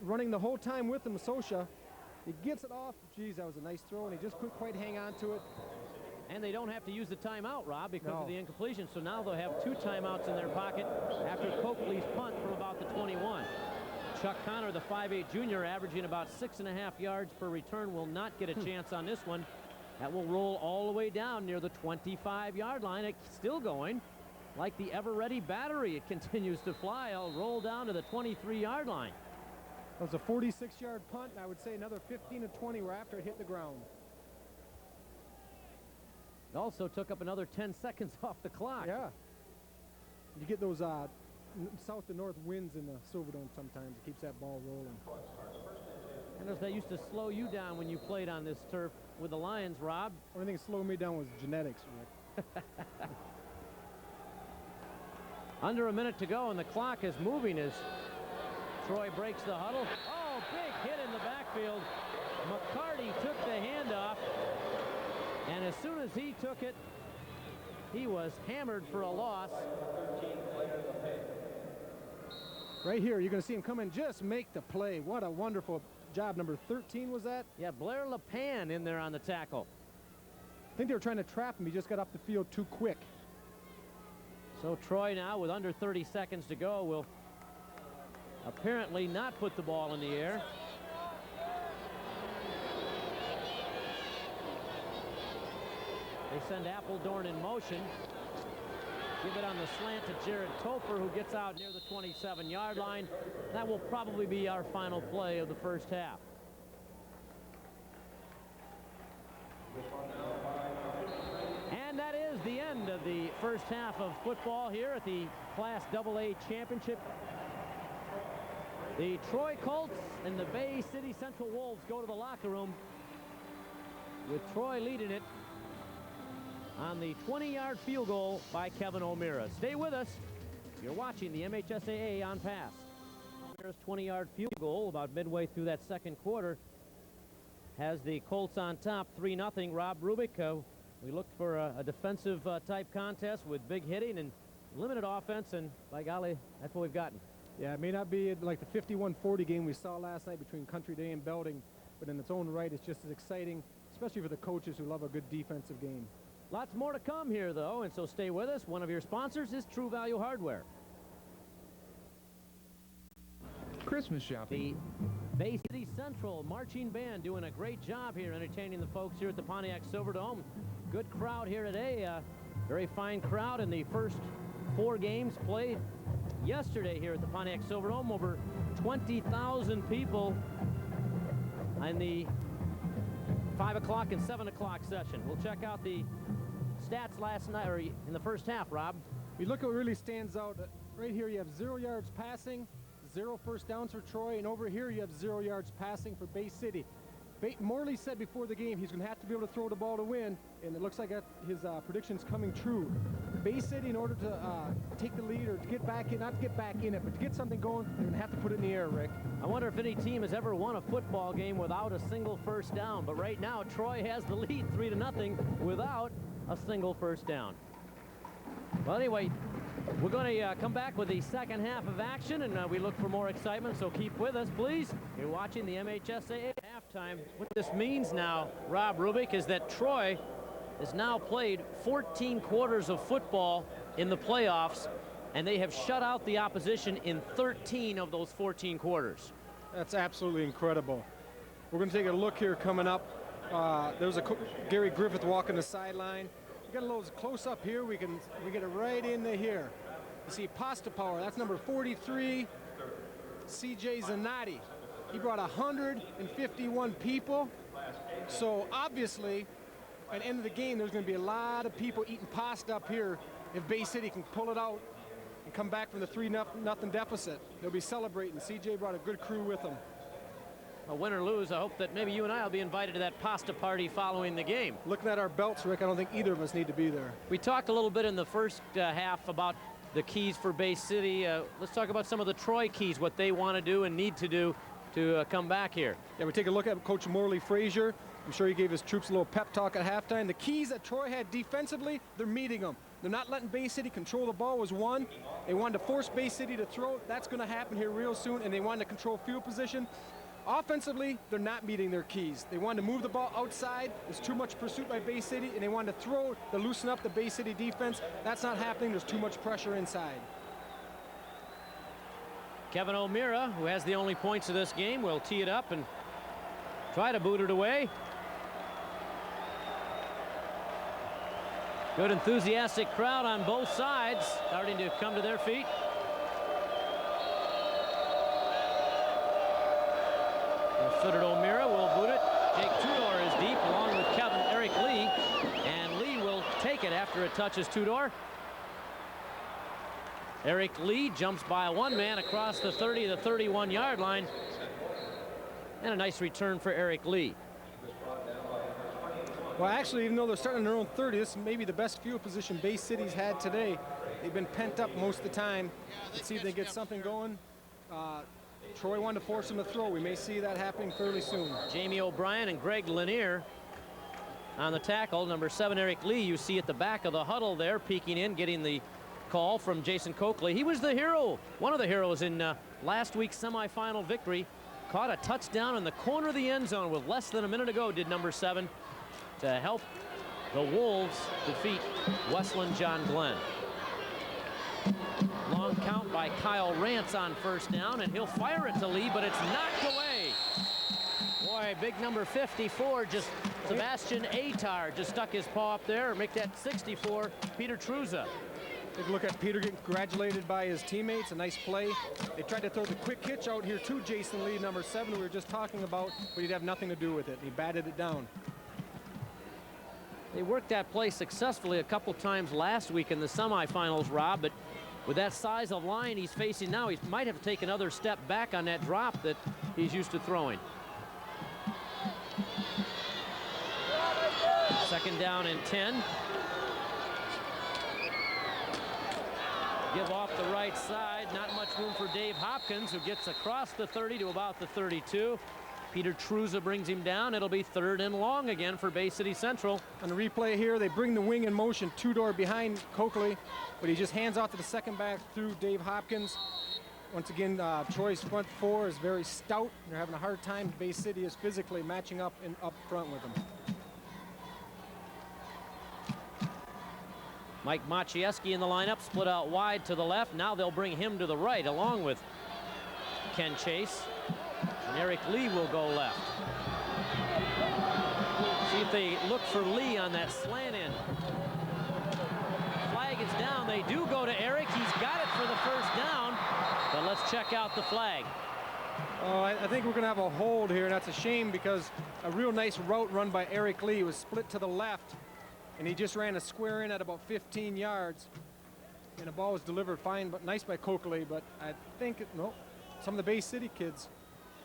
running the whole time with him, Sosha. He gets it off. Geez, that was a nice throw, and he just couldn't quite hang on to it. And they don't have to use the timeout, Rob, because of the incompletion. So now they'll have 2 timeouts in their pocket after Coakley's punt from about the 21. Chuck Connor, the 5'8 junior, averaging about 6.5 yards per return, will not get a chance on this one. That will roll all the way down near the 25-yard line. It's still going like the ever-ready battery. It continues to fly. It'll roll down to the 23-yard line. That was a 46-yard punt, and I would say another 15 to 20 were after it hit the ground. It also took up another 10 seconds off the clock. Yeah. You get those south to north winds in the Silverdome sometimes. It keeps that ball rolling. I noticed that used to slow you down when you played on this turf with the Lions, Rob. Only thing that slowed me down was genetics, Rick. Under a minute to go, and the clock is moving as Troy breaks the huddle. Oh, big hit in the backfield. McCarty took the handoff, and as soon as he took it, he was hammered for a loss. Right here, you're going to see him come in, just make the play. What a wonderful job. Number 13 was that? Yeah, Blair LePan in there on the tackle. I think they were trying to trap him. He just got off the field too quick. So Troy now, with under 30 seconds to go, will apparently not put the ball in the air. They send Appledorn in motion. Give it on the slant to Jared Topher, who gets out near the 27-yard line. That will probably be our final play of the first half. And that is comes the end of the first half of football here at the Class AA Championship. The Troy Colts and the Bay City Central Wolves go to the locker room with Troy leading it on the 20-yard field goal by Kevin O'Meara. Stay with us. You're watching the MHSAA on Pass. O'Meara's 20-yard field goal about midway through that second quarter has the Colts on top 3-0. Rob Rubik, we looked for a defensive type contest with big hitting and limited offense, and by golly, that's what we've gotten. Yeah, it may not be like the 51-40 game we saw last night between Country Day and Belding, but in its own right, it's just as exciting, especially for the coaches who love a good defensive game. Lots more to come here, though, and so stay with us. One of your sponsors is True Value Hardware. Christmas shopping. The Bay City Central Marching Band doing a great job here entertaining the folks here at the Pontiac Silverdome. Good crowd here today. Very fine crowd in the first 4 games played yesterday here at the Pontiac Silverdome. Over 20,000 people in the 5 o'clock and 7 o'clock session. We'll check out the stats last night, or in the first half, Rob. We look at what really stands out. Right here you have 0 yards passing, 0 first downs for Troy, and over here you have 0 yards passing for Bay City. Morley said before the game he's going to have to be able to throw the ball to win, and it looks like his prediction's coming true. Bay City, in order to take the lead or to get back in, not to get back in it, but to get something going, they're going to have to put it in the air, Rick. I wonder if any team has ever won a football game without a single first down, but right now Troy has the lead 3-0 without a single first down. Well, anyway, we're going to come back with the second half of action, and we look for more excitement, so keep with us, please. You're watching the MHSAA halftime. What this means now, Rob Rubik, is that Troy has now played 14 quarters of football in the playoffs, and they have shut out the opposition in 13 of those 14 quarters. That's absolutely incredible. We're going to take a look here coming up. There's Gary Griffith walking the sideline. We got a little close up here. We get it right into here. You see Pasta Power. That's number 43, C.J. Zanotti. He brought 151 people. So obviously, at the end of the game, there's going to be a lot of people eating pasta up here if Bay City can pull it out and come back from the 3-0 deficit. They'll be celebrating. C.J. brought a good crew with him. Well, win or lose, I hope that maybe you and I will be invited to that pasta party following the game. Looking at our belts, Rick, I don't think either of us need to be there. We talked a little bit in the first half about the keys for Bay City. Let's talk about some of the Troy keys, what they want to do and need to do to come back here. Yeah, we take a look at Coach Morley Frazier. I'm sure he gave his troops a little pep talk at halftime. The keys that Troy had defensively, they're meeting them. They're not letting Bay City control the ball was one. They wanted to force Bay City to throw. That's going to happen here real soon, and they wanted to control field position. Offensively, they're not meeting their keys. They wanted to move the ball outside. There's too much pursuit by Bay City, and they wanted to throw to loosen up the Bay City defense. That's not happening. There's too much pressure inside. Kevin O'Meara, who has the only points of this game, will tee it up and try to boot it away. Good enthusiastic crowd on both sides, starting to come to their feet. Footed O'Meara will boot it. Jake Tudor is deep along with Eric Lee, and Lee will take it after it touches Tudor. Eric Lee jumps by one man across the 30 to 31-yard line, and a nice return for Eric Lee. Well, actually, even though they're starting on their own 30, this may be the best field position Bay City's had today. They've been pent up most of the time. Let's see if they get something going. Troy wanted to force him to throw. We may see that happening fairly soon. Jamie O'Brien and Greg Lanier on the tackle. Number 7, Eric Lee, you see at the back of the huddle there, peeking in, getting the call from Jason Coakley. He was the hero, one of the heroes in last week's semifinal victory. Caught a touchdown in the corner of the end zone with less than a minute to go, did number 7, to help the Wolves defeat Westland John Glenn. Long count by Kyle Rance on first down, and he'll fire it to Lee, but it's knocked away. Boy, big number 54, just Sebastian Atar just stuck his paw up there, make that 64, Peter Truza. Take a look at Peter getting congratulated by his teammates, a nice play. They tried to throw the quick hitch out here to Jason Lee, number 7, we were just talking about, but he'd have nothing to do with it. He batted it down. They worked that play successfully a couple times last week in the semifinals, Rob, but with that size of line he's facing now, he might have to take another step back on that drop that he's used to throwing. Second down and 10. Give off the right side. Not much room for Dave Hopkins, who gets across the 30 to about the 32. Peter Truza brings him down. It'll be 3rd and long again for Bay City Central. On the replay here, they bring the wing in motion, two-door behind Coakley, but he just hands off to the second back through Dave Hopkins. Once again, Troy's front four is very stout. They're having a hard time. Bay City is physically matching up front with them. Mike Maciejewski in the lineup, split out wide to the left. Now they'll bring him to the right along with Ken Chase. And Eric Lee will go left. See if they look for Lee on that slant in. Flag is down. They do go to Eric. He's got it for the first down. But let's check out the flag. Oh, I think we're going to have a hold here, and that's a shame because a real nice route run by Eric Lee was split to the left, and he just ran a square in at about 15 yards. And the ball was delivered fine, but nice by Coakley. But I think, no, some of the Bay City kids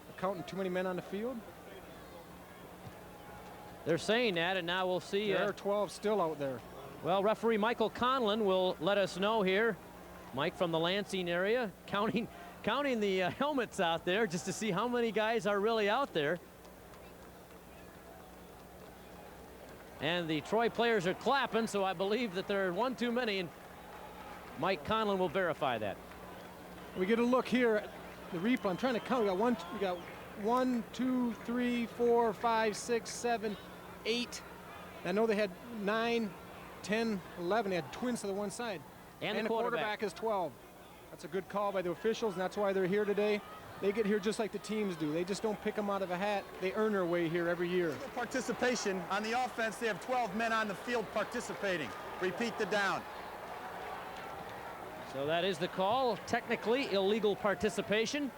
are counting too many men on the field. They're saying that, and now we'll see. There are 12 still out there. Well, referee Michael Conlon will let us know here. Mike from the Lansing area, counting the helmets out there just to see how many guys are really out there. And the Troy players are clapping, so I believe that there are one too many, and Mike Conlon will verify that. We get a look here at the replay. I'm trying to count. We got 1, 2, 3, 4, 5, 6, 7, 8. I know they had 9, 10, 11. They had twins to the one side. And the quarterback is 12. That's a good call by the officials, and that's why they're here today. They get here just like the teams do. They just don't pick them out of a hat. They earn their way here every year. Participation on the offense. They have 12 men on the field participating. Repeat the down. So that is the call. Technically illegal participation.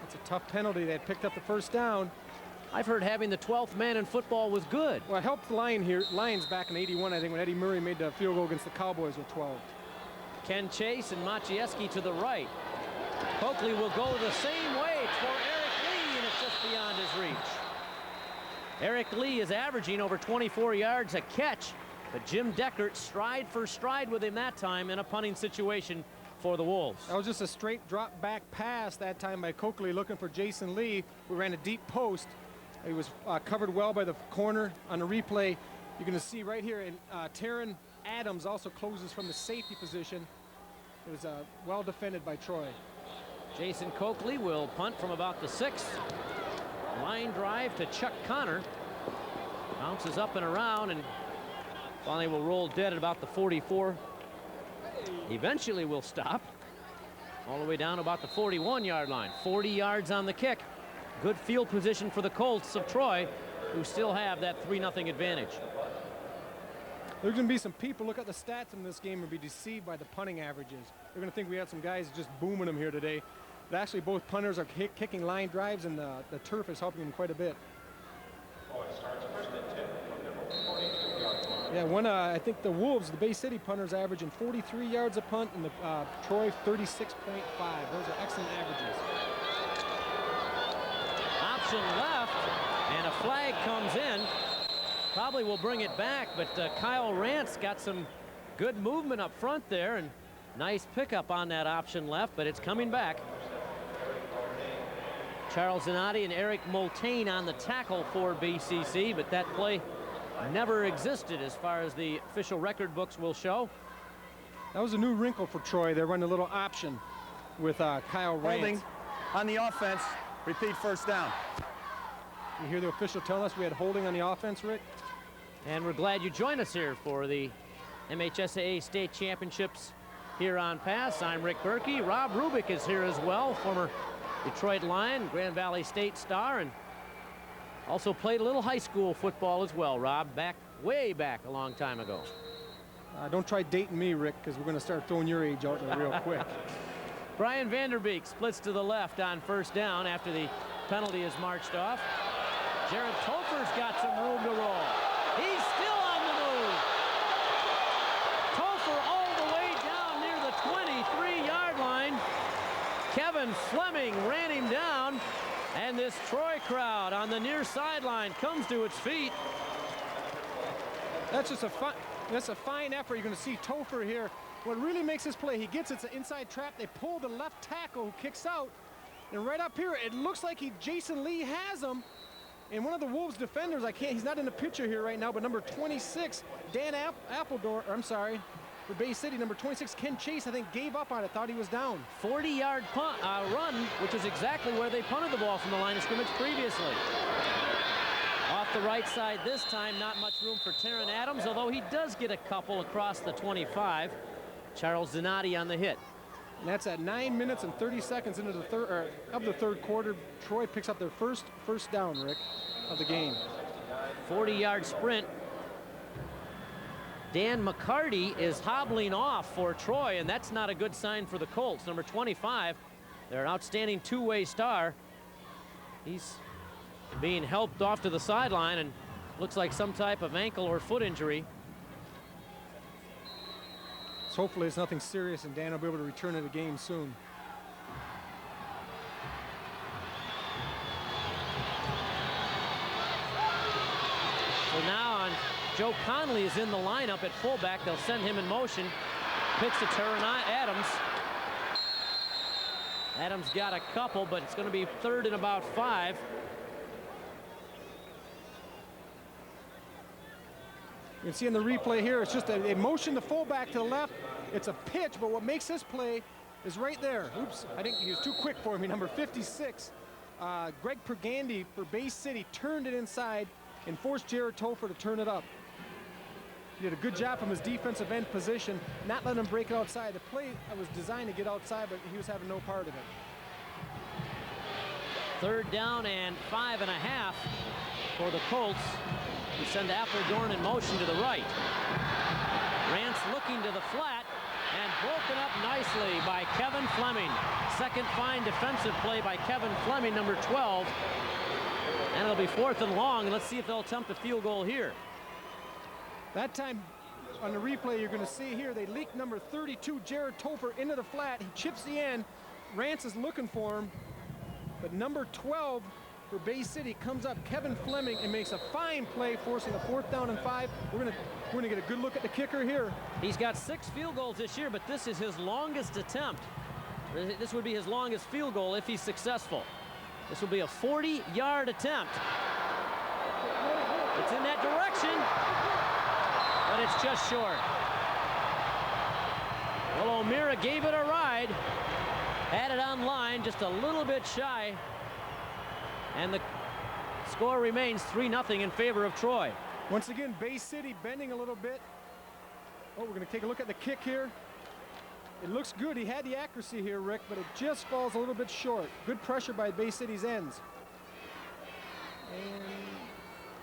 That's a tough penalty. They picked up the first down. I've heard having the 12th man in football was good. Well, it helped the Lions back in '81, I think, when Eddie Murray made the field goal against the Cowboys with 12. Ken Chase and Maciejewski to the right. Coakley will go the same way for Eric Lee, and it's just beyond his reach. Eric Lee is averaging over 24 yards a catch, but Jim Deckert stride for stride with him that time in a punting situation for the Wolves. That was just a straight drop back pass that time by Coakley looking for Jason Lee, who ran a deep post. He was covered well by the corner. On the replay, you're going to see right here, and Taryn Adams also closes from the safety position. It was well defended by Troy. Jason Coakley will punt from about the 6. Line drive to Chuck Connor. Bounces up and around and finally will roll dead at about the 44. Eventually will stop all the way down about the 41-yard line. 40 yards on the kick. Good field position for the Colts of Troy, who still have that 3-0 advantage. There's going to be some people look at the stats in this game and be deceived by the punting averages. They're going to think we had some guys just booming them here today. But actually, both punters are kicking line drives, and the turf is helping them quite a bit. Yeah, I think the Wolves, the Bay City punters, averaging 43 yards a punt, and the Troy 36.5. Those are excellent averages. Option left, and a flag comes in. Probably will bring it back, but Kyle Rance got some good movement up front there, and nice pickup on that option left, but it's coming back. Charles Zanotti and Eric Multane on the tackle for BCC, but that play never existed as far as the official record books will show. That was a new wrinkle for Troy. They're running a little option with Kyle Rance. Holding on the offense. Repeat first down. You hear the official telling us we had holding on the offense, Rick? And we're glad you joined us here for the MHSAA State Championships here on Pass. I'm Rick Berkey. Rob Rubik is here as well, former Detroit Lion, Grand Valley State star, and also played a little high school football as well, Rob, way back a long time ago. Don't try dating me, Rick, because we're going to start throwing your age out there real quick. Brian Vanderbeek splits to the left on first down after the penalty is marched off. Jared Topher's got some room to roll. He's this Troy crowd on the near sideline comes to its feet. That's just a fine effort. You're going to see Topher here. What really makes this play, he gets it's an inside trap. They pull the left tackle who kicks out. And right up here, it looks like Jason Lee has him. And one of the Wolves defenders, he's not in the picture here right now, but number 26, Dan Appledorf, I'm sorry, for Bay City, number 26, Ken Chase, I think gave up on it, thought he was down. 40-yard run, which is exactly where they punted the ball from the line of scrimmage previously. Off the right side this time, not much room for Terran Adams, although he does get a couple across the 25. Charles Zanatti on the hit. And that's at 9 minutes and 30 seconds into the third quarter. Troy picks up their first down, Rick, of the game. 40-yard sprint. Dan McCarty is hobbling off for Troy, and that's not a good sign for the Colts. Number 25, they're an outstanding two-way star. He's being helped off to the sideline and looks like some type of ankle or foot injury. So hopefully it's nothing serious and Dan will be able to return to the game soon. So now Joe Conley is in the lineup at fullback. They'll send him in motion. Pitch to Terran Adams. Adams got a couple, but it's going to be third and about 5. You can see in the replay here, it's just a motion the fullback to the left. It's a pitch, but what makes this play is right there. Oops, I think he was too quick for me. Number 56, Greg Pergandy for Bay City turned it inside and forced Jared Topher to turn it up. He did a good job from his defensive end position, not letting him break it outside. The play was designed to get outside, but he was having no part of it. Third down and 5.5 for the Colts. We send Appledorn in motion to the right. Rance looking to the flat and broken up nicely by Kevin Fleming. Second fine defensive play by Kevin Fleming, number 12. And it'll be 4th and long. Let's see if they'll attempt a field goal here. That time on the replay you're going to see here, they leak number 32, Jared Topher, into the flat. He chips the end. Rance is looking for him. But number 12 for Bay City comes up, Kevin Fleming, and makes a fine play, forcing a 4th down and 5. We're gonna get a good look at the kicker here. He's got 6 field goals this year, but this is his longest attempt. This would be his longest field goal if he's successful. This will be a 40-yard attempt. It's in that direction, but it's just short. Well, O'Meara gave it a ride, had it on line, just a little bit shy. And the score remains 3-0 in favor of Troy. Once again, Bay City bending a little bit. Oh, we're going to take a look at the kick here. It looks good. He had the accuracy here, Rick, but it just falls a little bit short. Good pressure by Bay City's ends. And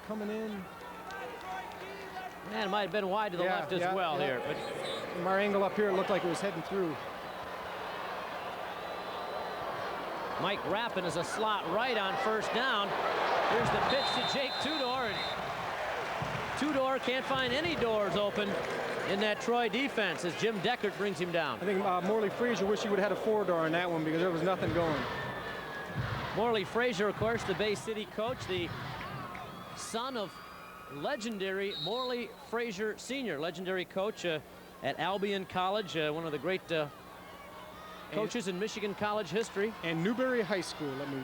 coming in. Man, it might have been wide to the left as well here. But from our angle up here, it looked like it was heading through. Mike Rappin is a slot right on first down. Here's the pitch to Jake Tudor. And Tudor can't find any doors open in that Troy defense as Jim Deckert brings him down. I think Morley Frazier wish he would have had a 4-door on that one because there was nothing going. Morley Frazier, of course, the Bay City coach, the son of legendary Morley Frazier Sr., legendary coach at Albion College, one of the great coaches in Michigan college history. And Newberry High School, let me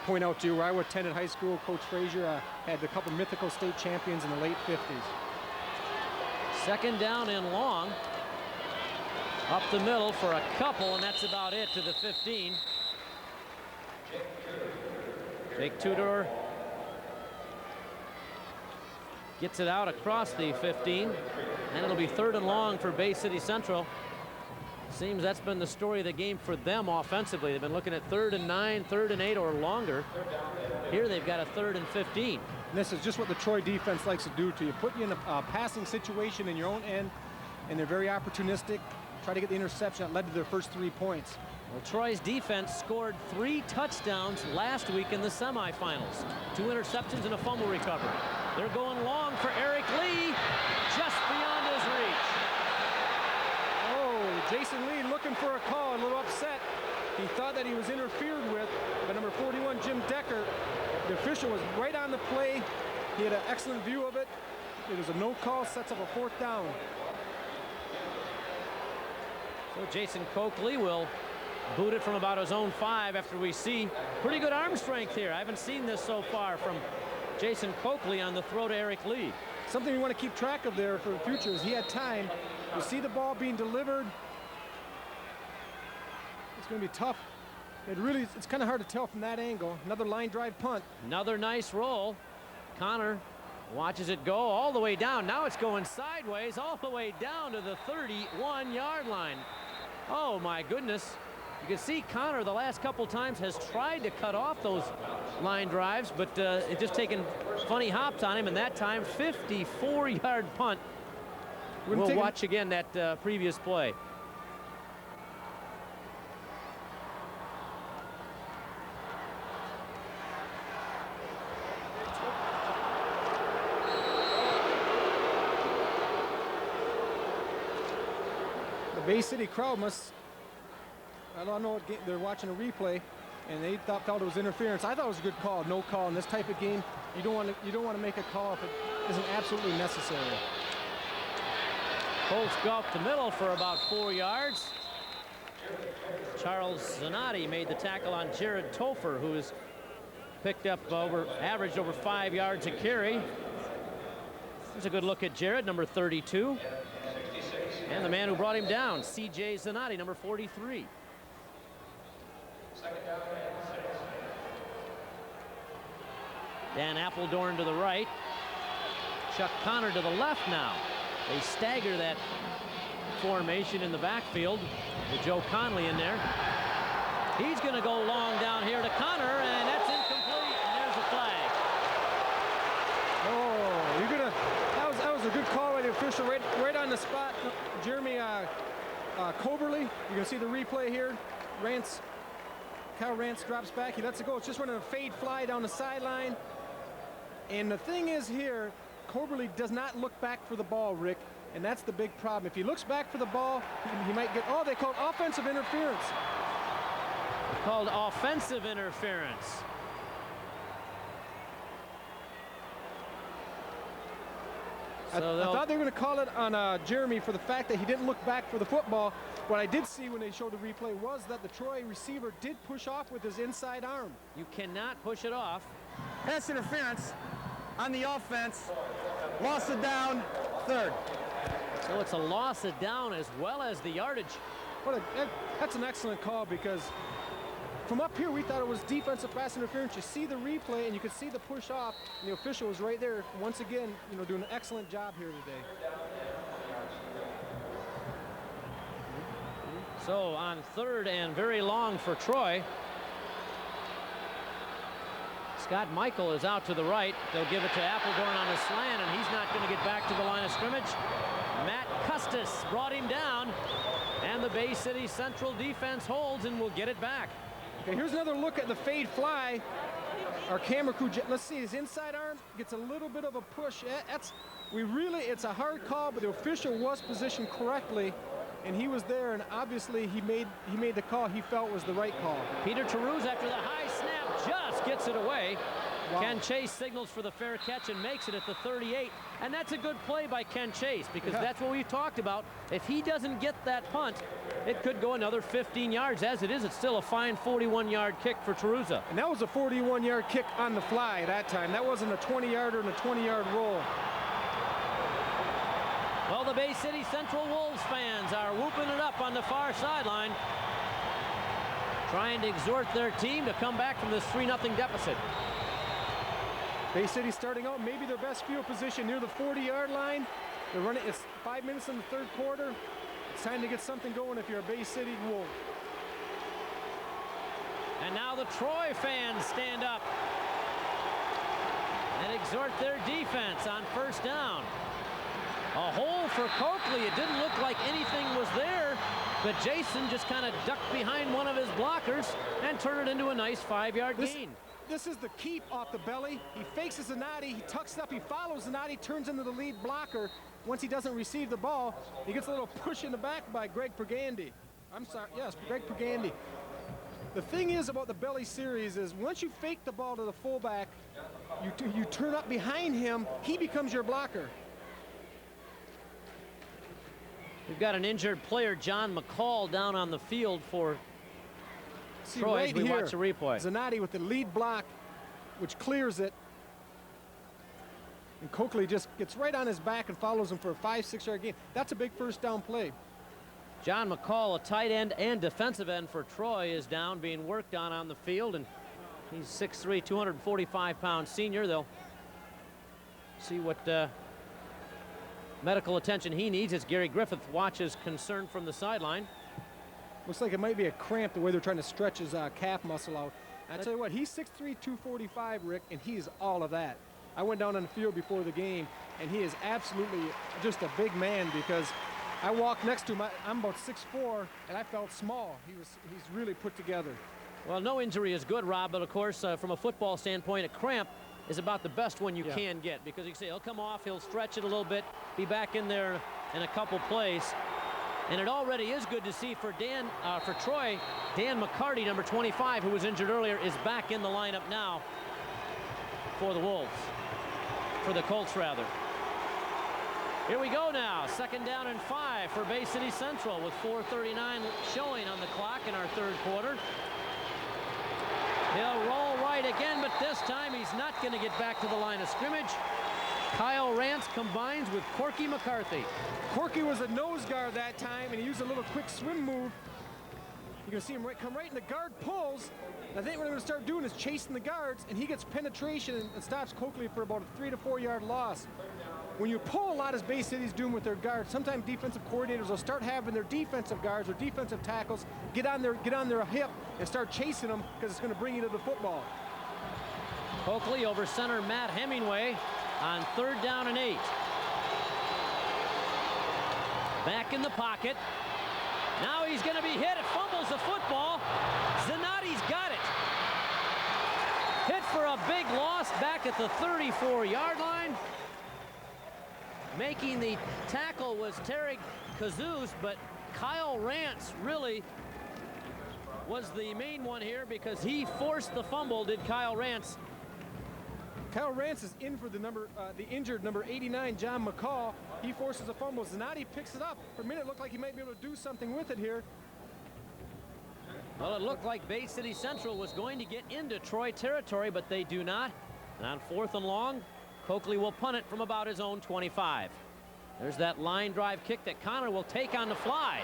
point out to you, where I attended high school. Coach Frazier had a couple mythical state champions in the late 50s. Second down and long. Up the middle for a couple, and that's about it to the 15. Jake Tudor gets it out across the 15, and it'll be 3rd and long for Bay City Central. Seems that's been the story of the game for them offensively. They've been looking at 3rd and 9, 3rd and 8 or longer. Here they've got a 3rd and 15. And this is just what the Troy defense likes to do to you. Put you in a passing situation in your own end, and they're very opportunistic. Try to get the interception that led to their first 3 points. Well, Troy's defense scored 3 touchdowns last week in the semifinals. 2 interceptions and a fumble recovery. They're going long for Eric Lee, just beyond his reach. Jason Lee looking for a call, a little upset. He thought that he was interfered with, but number 41, Jim Decker, official was right on the play. He had an excellent view of it. It was a no call, sets up a 4th down. So Jason Coakley will boot it from about his own 5 after we see pretty good arm strength here. I haven't seen this so far from Jason Coakley on the throw to Eric Lee. Something you want to keep track of there for the future is he had time. You see the ball being delivered. It's going to be tough. It's kind of hard to tell from that angle. Another line drive punt. Another nice roll. Connor watches it go all the way down. Now it's going sideways all the way down to the 31-yard line. Oh my goodness. You can see Connor the last couple times has tried to cut off those line drives, but it's just taken funny hops on him, and that time 54-yard punt. We'll watch again that previous play. The Bay City crowd must, I don't know what game, they're watching a replay, and they felt it was interference. I thought it was a good call, no call in this type of game. You don't want to make a call if it isn't absolutely necessary. Colts go up the middle for about 4 yards. Charles Zanotti made the tackle on Jared Topher, who has picked up averaged over 5 yards a carry. There's a good look at Jared, number 32. And the man who brought him down, C.J. Zanotti, number 43. Dan Appledorn to the right. Chuck Connor to the left now. They stagger that formation in the backfield with Joe Conley in there. He's going to go long down here to Connor, and that's incomplete, and there's a flag. Oh, that was a good call by the official, right on the spot. Jeremy Coberly, you're going to see the replay here. Kyle Rance drops back, he lets it go. It's just running a fade fly down the sideline. And the thing is here, Coberly does not look back for the ball, Rick, and that's the big problem. If he looks back for the ball, he might get, they called offensive interference. Called offensive interference. So I thought they were going to call it on Jeremy for the fact that he didn't look back for the football. What I did see when they showed the replay was that the Troy receiver did push off with his inside arm. You cannot push it off. Pass interference on the offense. Loss of down, 3rd. So it's a loss of down as well as the yardage. That's an excellent call, because from up here we thought it was defensive pass interference. You see the replay and you can see the push off, and the official was right there once again, doing an excellent job here today. So on 3rd and very long for Troy, Scott Michael is out to the right. They'll give it to Appledorn on a slant, and he's not going to get back to the line of scrimmage. Matt Custis brought him down, and the Bay City Central defense holds and will get it back. Okay, here's another look at the fade fly. Our camera crew, let's see, his inside arm gets a little bit of a push. It's a hard call, but the official was positioned correctly, and he was there, and obviously he made the call he felt was the right call. Peter Taruse, after the high snap, just gets it away. Wow. Ken Chase signals for the fair catch and makes it at the 38. And that's a good play by Ken Chase, because that's what we talked about. If he doesn't get that punt, it could go another 15 yards. As it is, it's still a fine 41-yard kick for Taruza. And that was a 41-yard kick on the fly that time. That wasn't a 20-yarder and a 20-yard roll. Well, the Bay City Central Wolves fans are whooping it up on the far sideline, trying to exhort their team to come back from this 3-0 deficit. Bay City starting out maybe their best field position near the 40-yard line. They're running. It's 5 minutes in the 3rd quarter. It's time to get something going if you're a Bay City Wolf. And now the Troy fans stand up and exhort their defense on 1st down. A hole for Coakley. It didn't look like anything was there, but Jason just kind of ducked behind one of his blockers and turned it into a nice 5-yard gain. This is the keep off the belly. He fakes a Zanotti, he tucks up, he follows Zanotti, turns into the lead blocker. Once he doesn't receive the ball, he gets a little push in the back by Greg Pergandy. I'm sorry, yes, Greg Pergandy. The thing is about the belly series is once you fake the ball to the fullback, you turn up behind him, he becomes your blocker. We've got an injured player, John McCall, down on the field for Troy right as we here, watch the replay. Zanotti with the lead block, which clears it. And Coakley just gets right on his back and follows him for a 5-6 yard gain. That's a big first down play. John McCall, a tight end and defensive end for Troy, is down, being worked on the field, and he's 6'3", 245-pound senior. They'll see what medical attention he needs as Gary Griffith watches concerned from the sideline. Looks like it might be a cramp the way they're trying to stretch his calf muscle out. I tell you what, he's 6'3", 245, Rick, and he's all of that. I went down on the field before the game, and he is absolutely just a big man because I walked next to him. I'm about 6'4", and I felt small. He's really put together. Well, no injury is good, Rob, but of course, from a football standpoint, a cramp is about the best one you can get because you can say he'll come off, he'll stretch it a little bit, be back in there in a couple plays. And it already is good to see for Troy, Dan McCarty, number 25, who was injured earlier, is back in the lineup now for the Wolves, for the Colts rather. Here we go now, 2nd down and 5 for Bay City Central with 4:39 showing on the clock in our third quarter. He'll roll right again, but this time he's not going to get back to the line of scrimmage. Kyle Rance combines with Corky McCarthy. Corky was a nose guard that time, and he used a little quick swim move. You can see him come right in the guard pulls. I think what they're going to start doing is chasing the guards, and he gets penetration and stops Coakley for about a 3 to 4 yard loss. When you pull a lot, as Bay City's doing with their guards, sometimes defensive coordinators will start having their defensive guards or defensive tackles get on their hip and start chasing them because it's going to bring you to the football. Coakley over center Matt Hemingway on 3rd down and 8. Back in the pocket. Now he's going to be hit. It fumbles the football. Zanotti's got it. Hit for a big loss back at the 34-yard line. Making the tackle was Terry Kazuz, but Kyle Rance really was the main one here because he forced the fumble, did Kyle Rance. Kyle Rance is in for the injured number 89, John McCall. He forces a fumble. Zanotti picks it up. For a minute, it looked like he might be able to do something with it here. Well, it looked like Bay City Central was going to get into Troy territory, but they do not. And on 4th and long, Coakley will punt it from about his own 25. There's that line drive kick that Connor will take on the fly.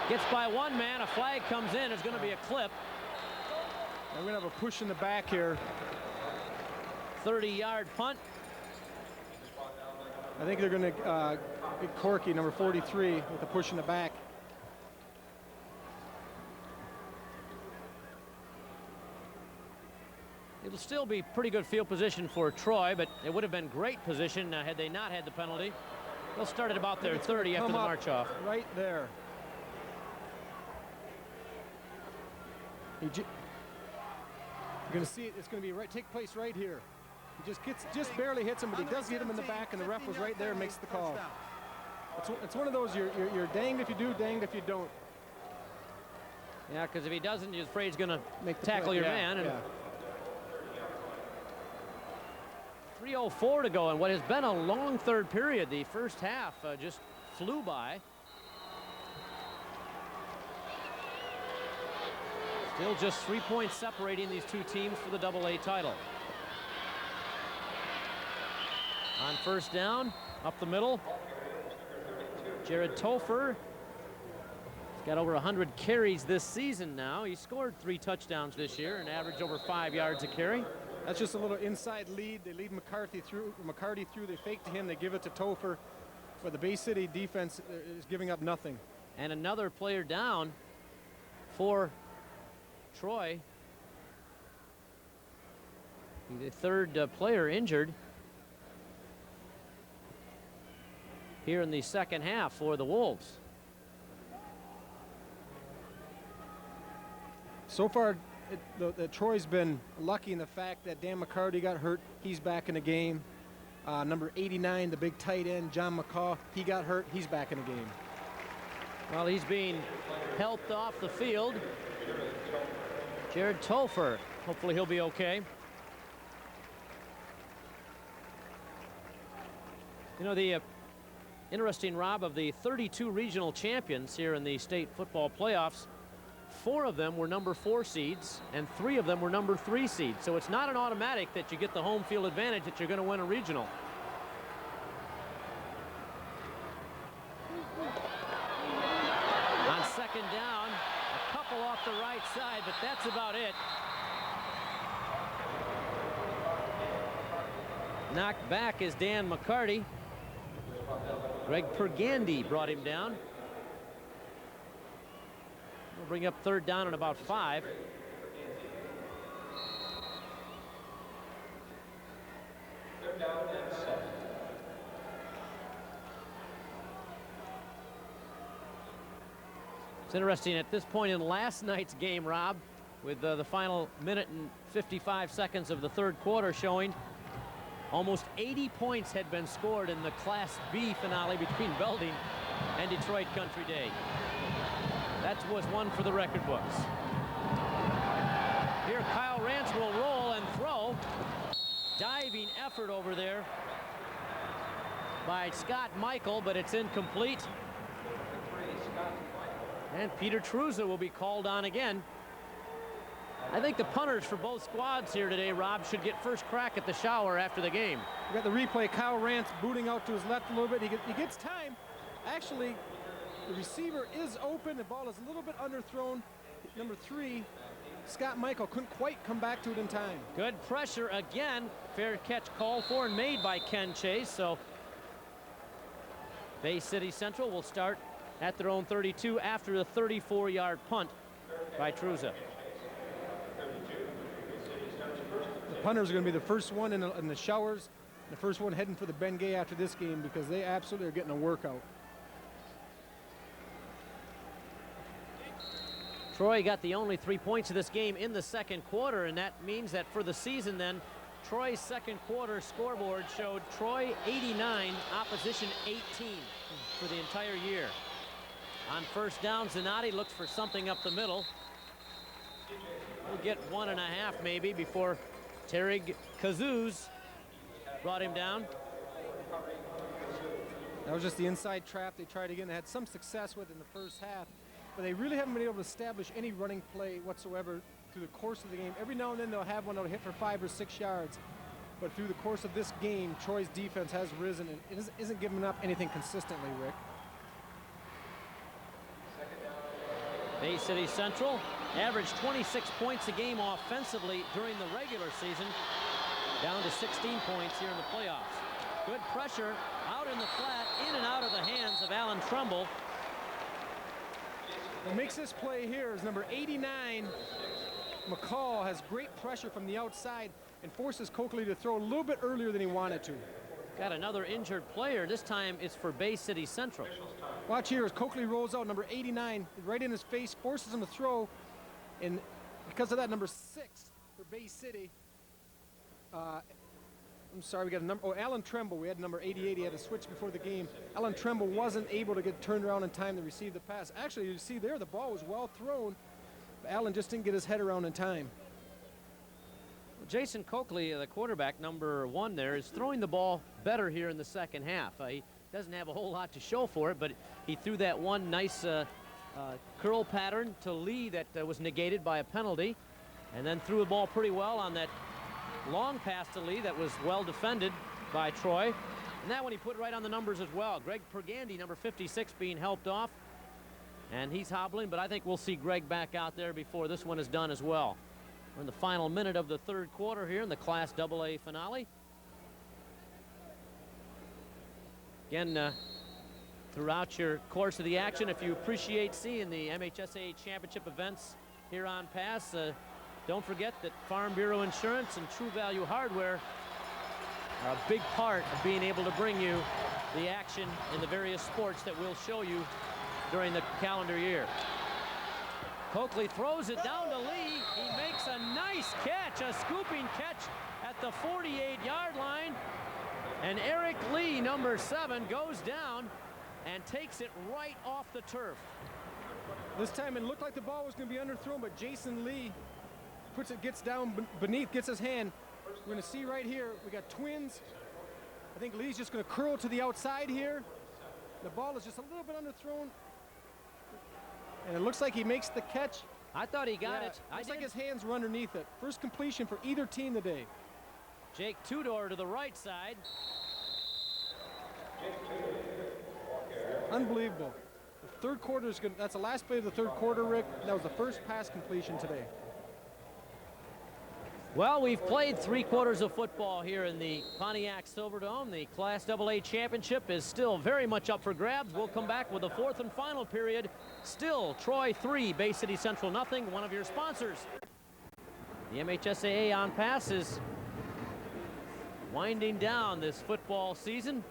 Gets by one man, a flag comes in, it's going to be a clip. We're going to have a push in the back here. 30-yard punt. I think they're going to get Corky, number 43, with a push in the back. It'll still be pretty good field position for Troy, but it would have been great position had they not had the penalty. They'll start at about their 30 after the march off. Right there. You're going to see it. It's going to be take place right here. He just barely hits him, but he does hit him in the back, and the ref was right there and makes the call. It's one of those you're danged if you do, danged if you don't. Yeah, because if he doesn't, you're afraid he's going to tackle your man. And 3:04 to go in what has been a long third period. The first half just flew by. Still just 3 points separating these two teams for the AA title. On 1st down, up the middle, Jared Topher. He's got over 100 carries this season now. He scored 3 touchdowns this year and averaged over 5 yards a carry. That's just a little inside lead. They lead McCarty through. They fake to him. They give it to Topher. But the Bay City defense is giving up nothing. And another player down for Troy. The 3rd player injured here in the second half for the Wolves. So far, Troy's been lucky in the fact that Dan McCarty got hurt. He's back in the game. Number 89, the big tight end, John McCaw, he got hurt. He's back in the game. Well, he's being helped off the field Jared Topher. Hopefully he'll be okay. You know, the interesting, Rob, of the 32 regional champions here in the state football playoffs, 4 of them were number 4 seeds and 3 of them were number 3 seeds. So it's not an automatic that you get the home field advantage that you're going to win a regional. On second down, a couple off the right side, but that's about it. Knocked back is Dan McCarty. Greg Pergandy brought him down. We'll bring up third down and about 5. It's interesting at this point in last night's game, Rob, with the final minute and 55 seconds of the third quarter showing, almost 80 points had been scored in the Class B finale between Belding and Detroit Country Day. That was one for the record books. Here Kyle Rance will roll and throw. Diving effort over there by Scott Michael, but it's incomplete. And Peter Truza will be called on again. I think the punters for both squads here today, Rob, should get first crack at the shower after the game. We got the replay. Kyle Rance booting out to his left a little bit. He gets time. Actually, the receiver is open. The ball is a little bit underthrown. Number 3, Scott Michael, couldn't quite come back to it in time. Good pressure again. Fair catch called for and made by Ken Chase. So Bay City Central will start at their own 32 after the 34-yard punt by Truza. The punters are going to be the first one in the showers, the first one heading for the Bengay after this game, because they absolutely are getting a workout. Troy got the only 3 points of this game in the second quarter, and that means that for the season then, Troy's second quarter scoreboard showed Troy 89, opposition 18 for the entire year. On first down, Zanotti looks for something up the middle. We'll get 1.5 maybe before Terry Kazuz brought him down. That was just the inside trap they tried again. They had some success with in the first half, but they really haven't been able to establish any running play whatsoever through the course of the game. Every now and then they'll have one that'll hit for 5 or 6 yards, but through the course of this game, Troy's defense has risen and it isn't giving up anything consistently, Rick. Bay City Central averaged 26 points a game offensively during the regular season, down to 16 points here in the playoffs. Good pressure out in the flat, in and out of the hands of Alan Trumbull. What makes this play here is number 89, McCall, has great pressure from the outside and forces Coakley to throw a little bit earlier than he wanted to. Got another injured player. This time it's for Bay City Central. Watch here as Coakley rolls out, number 89, right in his face, forces him to throw, and because of that, number 6 for Bay City. I'm sorry, we got a number, Alan Tremble. We had number 88. He had a switch before the game. Alan Tremble wasn't able to get turned around in time to receive the pass. Actually, you see there, the ball was well thrown, but Alan just didn't get his head around in time. Jason Coakley, the quarterback, number 1 there, is throwing the ball better here in the second half. He doesn't have a whole lot to show for it, but he threw that one nice curl pattern to Lee that was negated by a penalty, and then threw the ball pretty well on that long pass to Lee that was well defended by Troy. And that one he put right on the numbers as well. Greg Pergandy, number 56, being helped off, and he's hobbling, but I think we'll see Greg back out there before this one is done as well. We're in the final minute of the third quarter here in the Class AA finale. Again, throughout your course of the action, if you appreciate seeing the MHSAA championship events here on Pass, don't forget that Farm Bureau Insurance and True Value Hardware are a big part of being able to bring you the action in the various sports that we'll show you during the calendar year. Coakley throws it down to Lee. He makes a nice catch, a scooping catch at the 48-yard line. And Eric Lee, number 7, goes down and takes it right off the turf. This time it looked like the ball was going to be underthrown, but Jason Lee gets down beneath, gets his hand. We're going to see right here, we got twins. I think Lee's just going to curl to the outside here. The ball is just a little bit underthrown. And it looks like he makes the catch. I thought he got it. Looks like his hands were underneath it. First completion for either team today. Jake Tudor to the right side. Unbelievable. The third quarter is good. That's the last play of the third quarter, Rick. That was the first pass completion today. Well, we've played 3 quarters of football here in the Pontiac Silverdome. The Class AA championship is still very much up for grabs. We'll come back with the 4th and final period. Still Troy 3, Bay City Central nothing. One of your sponsors. The MHSAA on pass is winding down this football season.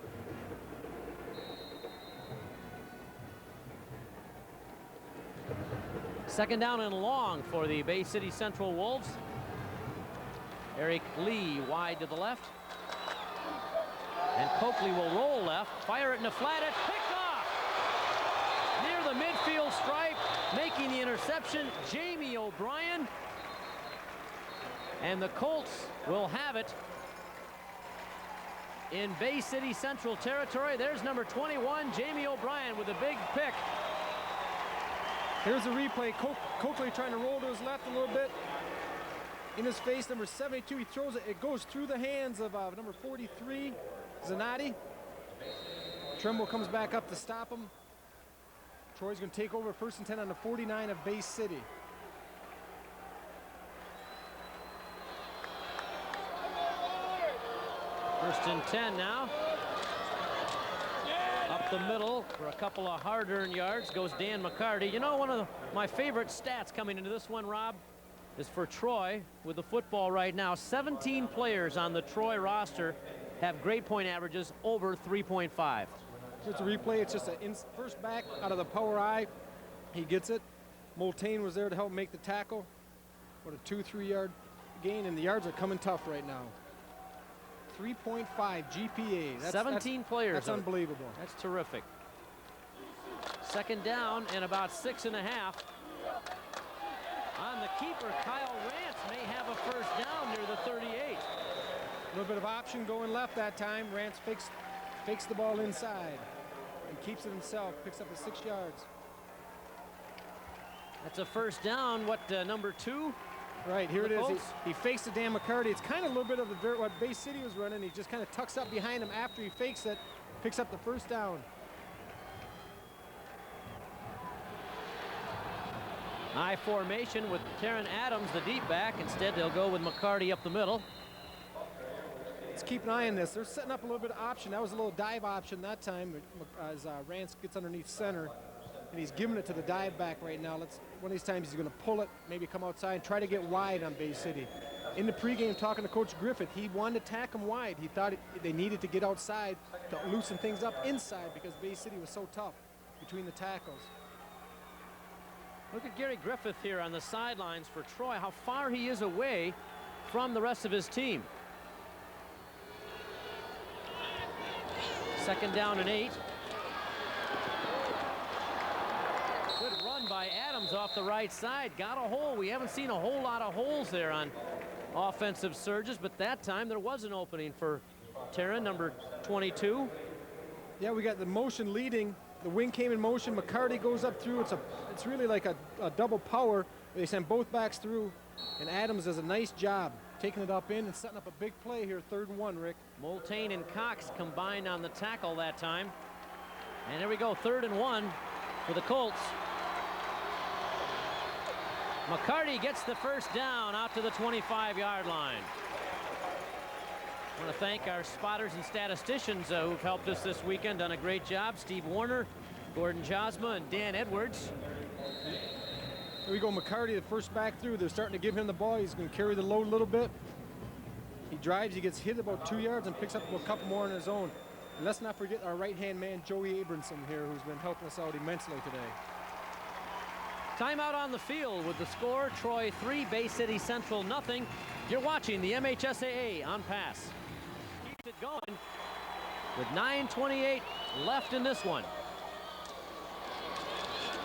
Second down and long for the Bay City Central Wolves. Eric Lee wide to the left. And Coakley will roll left, fire it in the flat, it's picked off! Near the midfield stripe, making the interception, Jamie O'Brien. And the Colts will have it in Bay City Central territory. There's number 21, Jamie O'Brien with a big pick. Here's the replay. Coakley trying to roll to his left a little bit. In his face, number 72, he throws it. It goes through the hands of number 43, Zanotti. Trimble comes back up to stop him. Troy's going to take over 1st and 10 on the 49 of Bay City. First and 10 now. Up the middle for a couple of hard-earned yards goes Dan McCarty. You know, one of my favorite stats coming into this one, Rob, is for Troy with the football right now. 17 players on the Troy roster have grade point averages over 3.5. It's a replay. It's just a first back out of the power eye. He gets it. Multane was there to help make the tackle. What a 2-3 yard gain, and the yards are coming tough right now. 3.5 GPA. 17 players. That's unbelievable. That's terrific. Second down and about 6.5. On the keeper, Kyle Rance may have a first down near the 38. A little bit of option going left that time. Rance fakes the ball inside and keeps it himself. Picks up the 6 yards. That's a first down. What, number 2? Right, here it is. Colts? He fakes to Dan McCarty. It's kind of a little bit of what Bay City was running. He just kind of tucks up behind him after he fakes it, picks up the first down. I formation with Terran Adams, the deep back. Instead, they'll go with McCarty up the middle. Let's keep an eye on this. They're setting up a little bit of option. That was a little dive option that time as Rance gets underneath center. And he's giving it to the dive back right now. One of these times he's going to pull it, maybe come outside and try to get wide on Bay City. In the pregame, talking to Coach Griffith, he wanted to tack him wide. He thought they needed to get outside to loosen things up inside because Bay City was so tough between the tackles. Look at Gary Griffith here on the sidelines for Troy, how far he is away from the rest of his team. Second down and 8. Good run by Adams off the right side. Got a hole. We haven't seen a whole lot of holes there on offensive surges, but that time there was an opening for Terran, number 22. Yeah, we got the motion leading. The wing came in motion. McCarty goes up through. It's really like a double power. They send both backs through, and Adams does a nice job taking it up in and setting up a big play here. 3rd and 1, Rick. Multane and Cox combined on the tackle that time. And there we go, 3rd and 1 for the Colts. McCarty gets the first down out to the 25-yard line. I want to thank our spotters and statisticians who've helped us this weekend. Done a great job. Steve Warner, Gordon Josma, and Dan Edwards. Here we go, McCarty, the first back through. They're starting to give him the ball. He's going to carry the load a little bit. He drives, he gets hit about 2 yards and picks up a couple more on his own. And let's not forget our right-hand man, Joey Abramson here, who's been helping us out immensely today. Timeout on the field with the score, Troy 3, Bay City Central nothing. You're watching the MHSAA on pass. Keeps it going with 9:28 left in this one.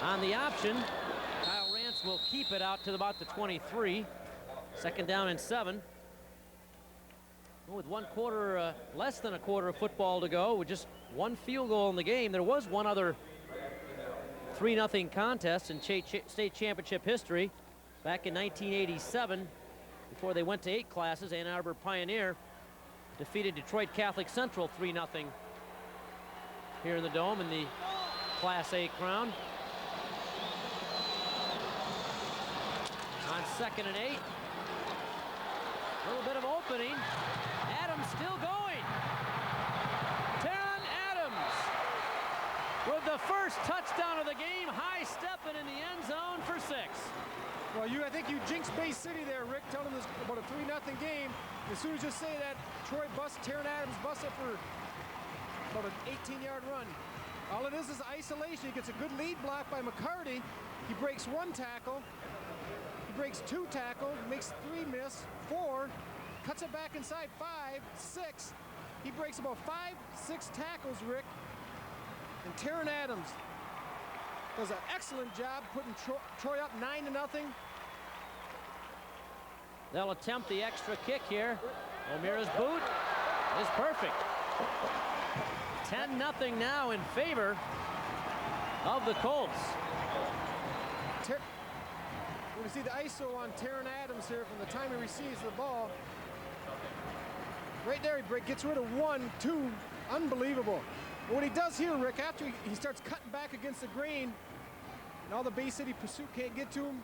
on the option. Kyle Rance will keep it out to about the 23. 2nd down and 7. With 1 quarter, less than a quarter of football to go, with just 1 field goal in the game. There was one other 3-0 contest in state championship history back in 1987, before they went to 8 classes. Ann Arbor Pioneer defeated Detroit Catholic Central 3-0 here in the Dome in the Class A crown. On 2nd and 8. A little bit of opening. Adams still going. Taron Adams with the first touchdown of the game, high stepping in the end zone for 6. Well, I think you jinxed Bay City there, Rick, telling us about a 3-0 game. As soon as you say that, Taron Adams busts it for about an 18-yard run. All it is isolation. He gets a good lead block by McCarty. He breaks 1 tackle. He breaks 2 tackles, makes 3 miss, 4, cuts it back inside, 5, 6. He breaks about 5, 6 tackles, Rick. And Taron Adams does an excellent job putting Troy up 9-0. They'll attempt the extra kick here. O'Meara's boot is perfect. 10-0 now in favor of the Colts. We see the ISO on Taron Adams here from the time he receives the ball. Right there, he gets rid of 1, 2. Unbelievable. But what he does here, Rick, after he starts cutting back against the grain, and all the Bay City pursuit can't get to him.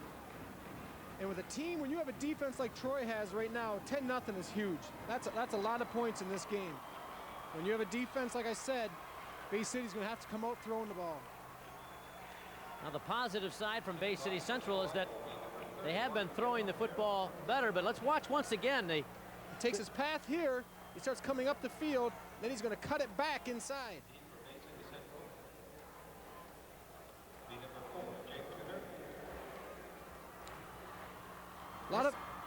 And with a team, when you have a defense like Troy has right now, 10-0 is huge. That's a lot of points in this game. When you have a defense, like I said, Bay City's going to have to come out throwing the ball. Now the positive side from Bay City Central is that they have been throwing the football better, but let's watch once again. He takes his path here, he starts coming up the field, then he's going to cut it back inside. A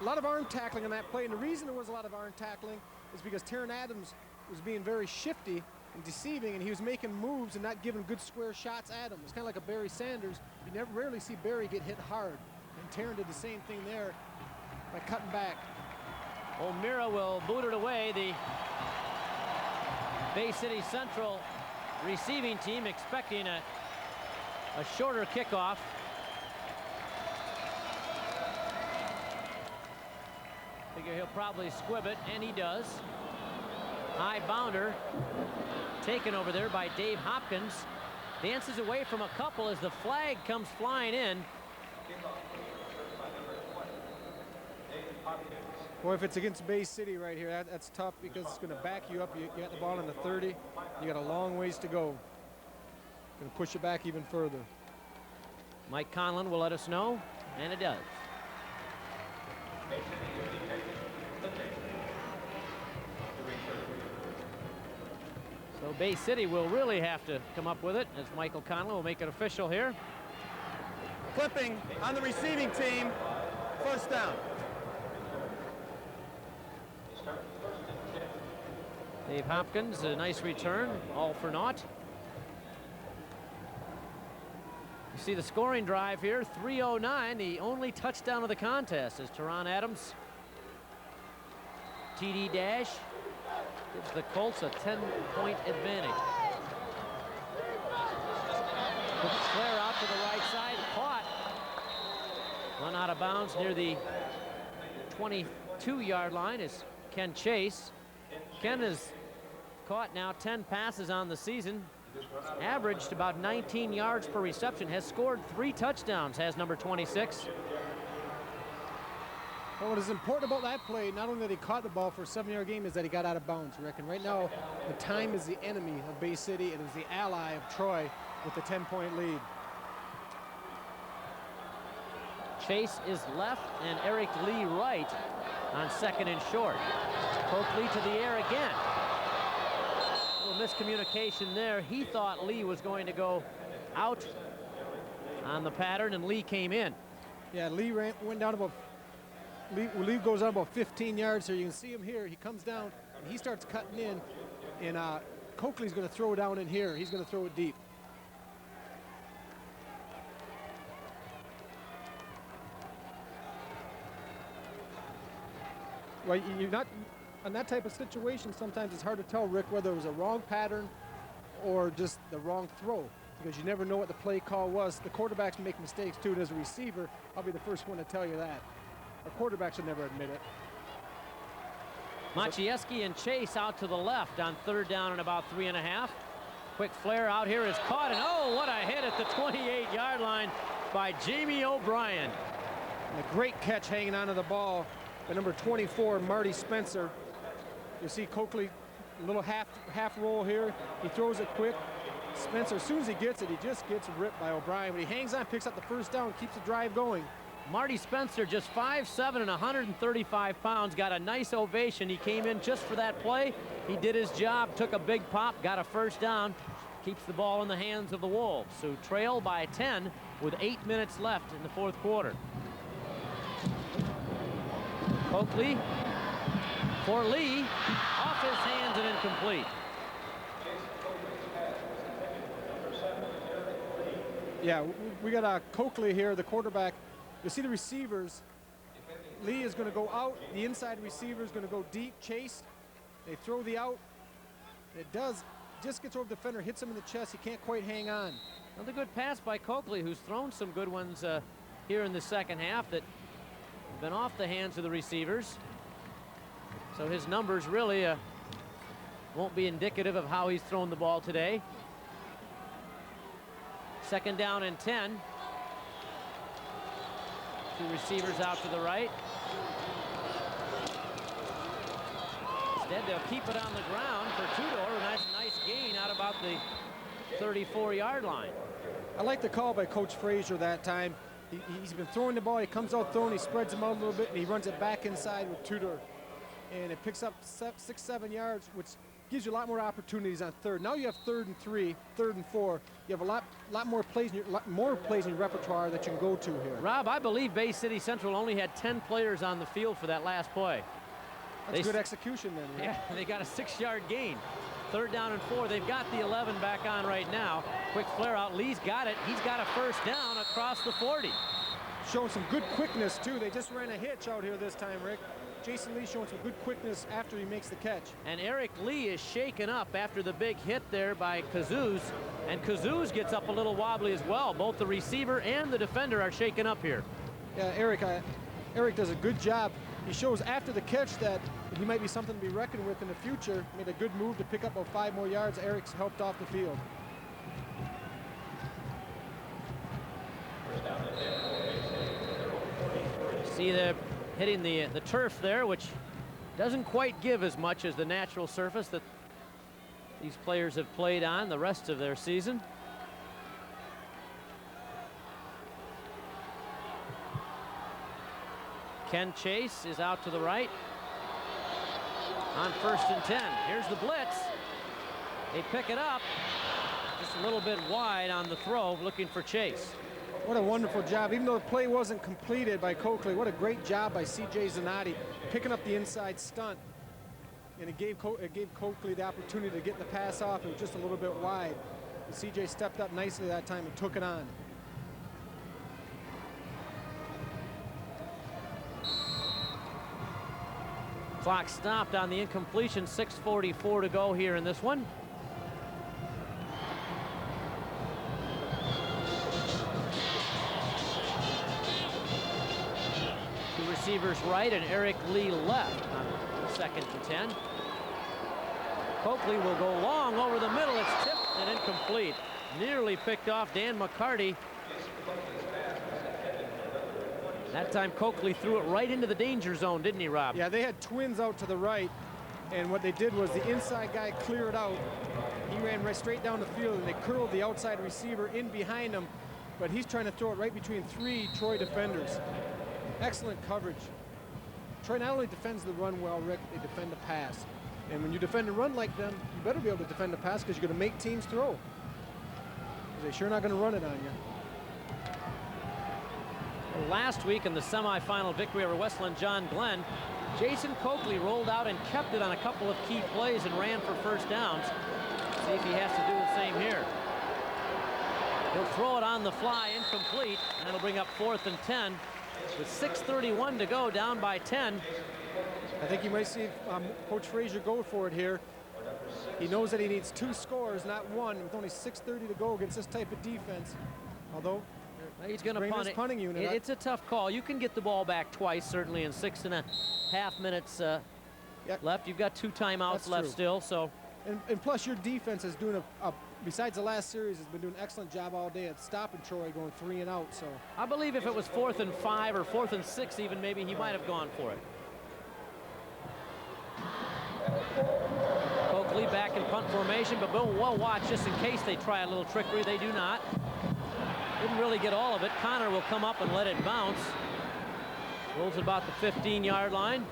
lot of arm tackling on that play, and the reason there was a lot of arm tackling is because Taron Adams was being very shifty and deceiving, and he was making moves and not giving good square shots at him. It's kind of like a Barry Sanders. You rarely see Barry get hit hard, and Taron did the same thing there by cutting back. O'Meara will boot it away. The Bay City Central receiving team expecting a shorter kickoff. Figure he'll probably squib it, and he does. High bounder taken over there by Dave Hopkins. Dances away from a couple as the flag comes flying in. Boy, if it's against Bay City right here, that's tough because it's going to back you up. You got the ball in the 30. You got a long ways to go. Going to push it back even further. Mike Conlon will let us know, and it does. So Bay City will really have to come up with it, as Michael Conlon will make it official here. Clipping on the receiving team. 1st down. Dave Hopkins, a nice return, all for naught. You see the scoring drive here, 3:09, the only touchdown of the contest is Taron Adams. TD dash gives the Colts a 10-point advantage. Flare out to the right side, caught. Run out of bounds near the 22-yard line is Ken Chase. Ken has caught now 10 passes on the season, averaged about 19 yards per reception, has scored 3 touchdowns, has number 26. Well, what is important about that play, not only that he caught the ball for a 7-yard game, is that he got out of bounds, Rick. And right now, the time is the enemy of Bay City. It is the ally of Troy with the 10-point lead. Chase is left and Eric Lee right on 2nd and short. Coakley to the air again. A little miscommunication there. He thought Lee was going to go out on the pattern, and Lee came in. Yeah, Lee went down about. Lee goes out about 15 yards here. You can see him here. He comes down and he starts cutting in, and Coakley's going to throw down in here. He's going to throw it deep. Well, you're not on that type of situation. Sometimes it's hard to tell, Rick, whether it was a wrong pattern or just the wrong throw, because you never know what the play call was. The quarterbacks make mistakes too, and as a receiver, I'll be the first one to tell you that. Our quarterbacks should never admit it. Maciejewski and Chase out to the left on 3rd down and about 3.5. Quick flare out here is caught, and oh, what a hit at the 28-yard line by Jamie O'Brien. And a great catch hanging onto the ball by number 24, Marty Spencer. You see Coakley, a little half roll here. He throws it quick. Spencer, as soon as he gets it, he just gets ripped by O'Brien. But he hangs on, picks up the 1st down, keeps the drive going. Marty Spencer, just 5'7" and 135 pounds, got a nice ovation. He came in just for that play. He did his job, took a big pop, got a 1st down, keeps the ball in the hands of the Wolves, who trail by 10 with 8 minutes left in the 4th quarter. Coakley for Lee, off his hands and incomplete. Yeah, we got Coakley here, the quarterback. You see the receivers. Lee is going to go out. The inside receiver is going to go deep. Chase. They throw the out. It just gets over the defender, hits him in the chest. He can't quite hang on. Another good pass by Coakley, who's thrown some good ones here in the 2nd half that have been off the hands of the receivers. So his numbers really won't be indicative of how he's thrown the ball today. 2nd down and 10. 2 receivers out to the right. Instead, they'll keep it on the ground for Tudor, and that's a nice gain out about the 34-yard line. I like the call by Coach Frazier that time. He's been throwing the ball. He comes out throwing. He spreads him out a little bit, and he runs it back inside with Tudor. And it picks up 6-7 yards, which gives you a lot more opportunities on 3rd. Now you have 3rd and 3, 3rd and 4. You have a lot more plays in your repertoire that you can go to here. Rob, I believe Bay City Central only had 10 players on the field for that last play. That's good execution then. Right? Yeah, they got a 6-yard gain. 3rd down and 4. They've got the 11 back on right now. Quick flare out. Lee's got it. He's got a 1st down across the 40. Showing some good quickness too. They just ran a hitch out here this time, Rick. Jason Lee showing some good quickness after he makes the catch. And Eric Lee is shaken up after the big hit there by Kazuz. And Kazuz gets up a little wobbly as well. Both the receiver and the defender are shaken up here. Yeah, Eric does a good job. He shows after the catch that he might be something to be reckoned with in the future. Made a good move to pick up about 5 more yards. Eric's helped off the field. See the hitting the turf there, which doesn't quite give as much as the natural surface that these players have played on the rest of their season. Ken Chase is out to the right on 1st and 10. Here's the blitz. They pick it up just a little bit wide on the throw, looking for Chase. What a wonderful job. Even though the play wasn't completed by Coakley, what a great job by C.J. Zanotti picking up the inside stunt. And it gave Coakley the opportunity to get the pass off. It was just a little bit wide. And C.J. stepped up nicely that time and took it on. Clock stopped on the incompletion. 6:44 to go here in this one. Receivers right and Eric Lee left on 2nd and 10. Coakley will go long over the middle. It's tipped and incomplete. Nearly picked off Dan McCarty. That time Coakley threw it right into the danger zone, didn't he, Rob? Yeah, they had twins out to the right, and what they did was the inside guy cleared out. He ran right straight down the field, and they curled the outside receiver in behind him, but he's trying to throw it right between 3 Troy defenders. Excellent coverage. Troy not only defends the run well, Rick, they defend the pass. And when you defend a run like them, you better be able to defend the pass because you're going to make teams throw. Because they're sure not going to run it on you. Last week in the semifinal victory over Westland John Glenn, Jason Coakley rolled out and kept it on a couple of key plays and ran for 1st downs. See if he has to do the same here. He'll throw it on the fly, incomplete, and it'll bring up 4th and 10. With 6:31 to go, down by 10. I think you might see Coach Frazier go for it here. He knows that he needs 2 scores, not 1, with only 6:30 to go against this type of defense. Although he's going to punt it. Punting unit. It's a tough call. You can get the ball back twice, certainly, in 6.5 minutes left. You've got 2 timeouts left still. So, and plus your defense is doing besides the last series, has been doing an excellent job all day at stopping Troy going 3 and out. So I believe if it was 4th and 5 or 4th and 6, even maybe he might have gone for it. Coakley back in punt formation, but we'll watch just in case they try a little trickery. They do not. Didn't really get all of it. Connor will come up and let it bounce. Rolls at about the 15-yard line,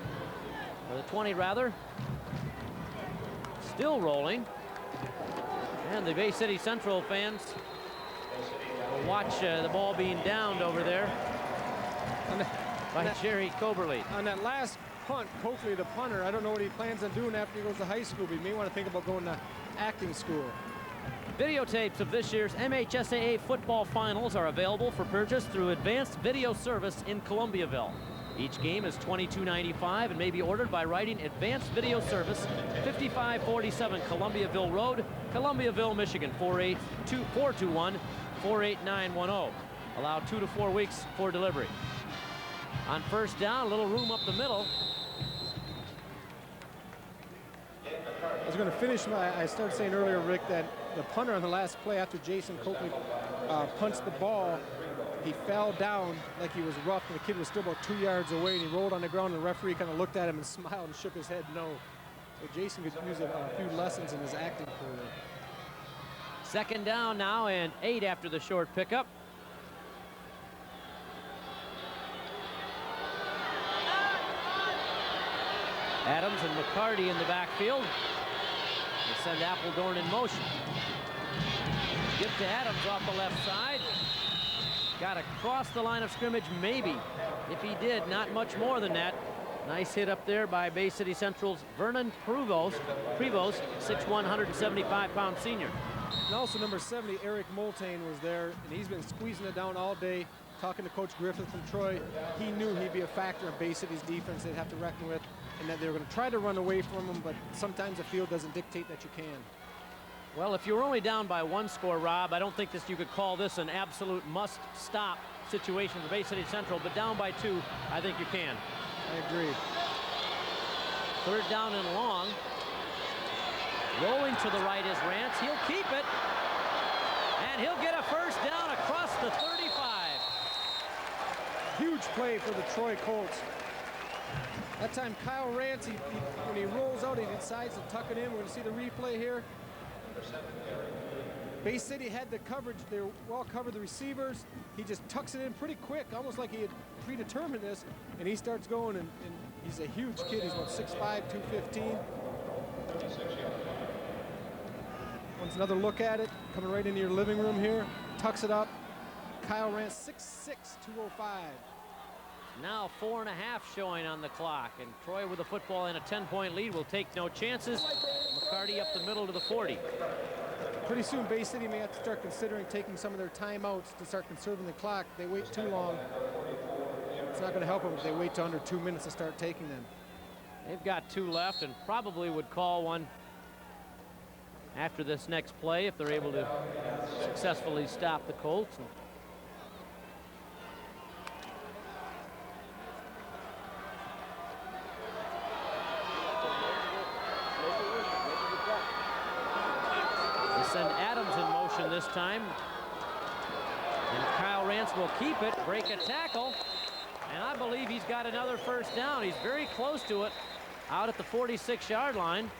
or the 20 rather. Still rolling. And the Bay City Central fans will watch the ball being downed over there by Jerry Coberly. On that last punt, Coakley, the punter, I don't know what he plans on doing after he goes to high school, but he may want to think about going to acting school. Videotapes of this year's MHSAA football finals are available for purchase through Advanced Video Service in Columbiaville. Each game is $22.95 and may be ordered by writing Advanced Video Service, 5547 Columbiaville Road, Columbiaville, Michigan, 421-48910. Allowed 2 to 4 weeks for delivery. On first down, a little room up the middle. I was going to finish I started saying earlier, Rick, that the punter on the last play after Jason Coakley punched the ball, he fell down like he was rough, and the kid was still about 2 yards away, and he rolled on the ground, and the referee kind of looked at him and smiled and shook his head no. So Jason could use a few lessons in his acting career. Second down now and 8 after the short pickup. Adams and McCarty in the backfield. They send Appledorn in motion. Give to Adams off the left side. Got to cross the line of scrimmage, maybe. If he did, not much more than that. Nice hit up there by Bay City Central's Vernon Prevost, 6'1", 175-pound senior. And also number 70, Eric Moltane, was there, and he's been squeezing it down all day, talking to Coach Griffith from Troy. He knew he'd be a factor in Bay City's defense they'd have to reckon with, and that they were going to try to run away from him, but sometimes the field doesn't dictate that you can. Well, if you were only down by 1 score, Rob, I don't think you could call this an absolute must-stop situation for Bay City Central, but down by 2, I think you can. I agree. Third down and long. Rolling to the right is Rance. He'll keep it. And he'll get a first down across the 35. Huge play for the Troy Colts. That time Kyle Rance, when he rolls out, he decides to tuck it in. We're going to see the replay here. Bay City had the coverage. They well covered the receivers. He just tucks it in pretty quick, almost like he had predetermined this, and he starts going, and he's a huge kid. He's about 6'5", 215. Wants another look at it, coming right into your living room here. Tucks it up. Kyle Rance, 6'6", 205. Now 4.5 showing on the clock, and Troy with the football in a 10-point lead will take no chances. McCarty up the middle to the 40. Pretty soon Bay City may have to start considering taking some of their timeouts to start conserving the clock. They wait too long. It's not going to help them if they wait to under 2 minutes to start taking them. They've got 2 left and probably would call one after this next play if they're able to successfully stop the Colts. Send Adams in motion this time. And Kyle Rance will keep it, break a tackle, and I believe he's got another first down. He's very close to it, out at the 46-yard line.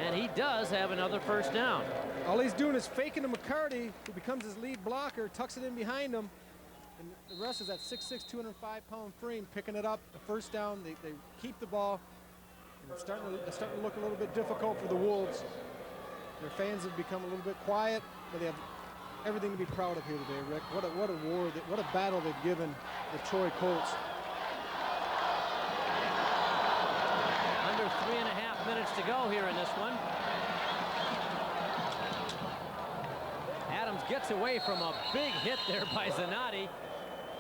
And he does have another first down. All he's doing is faking to McCarty, who becomes his lead blocker, tucks it in behind him, and the rest is that 6'6", 205-pound frame, picking it up, the first down. They keep the ball. It's starting to look a little bit difficult for the Wolves. Their fans have become a little bit quiet, but they have everything to be proud of here today, Rick. What a war, what a battle they've given the Troy Colts. Under 3.5 minutes to go here in this one. Adams gets away from a big hit there by Zanotti.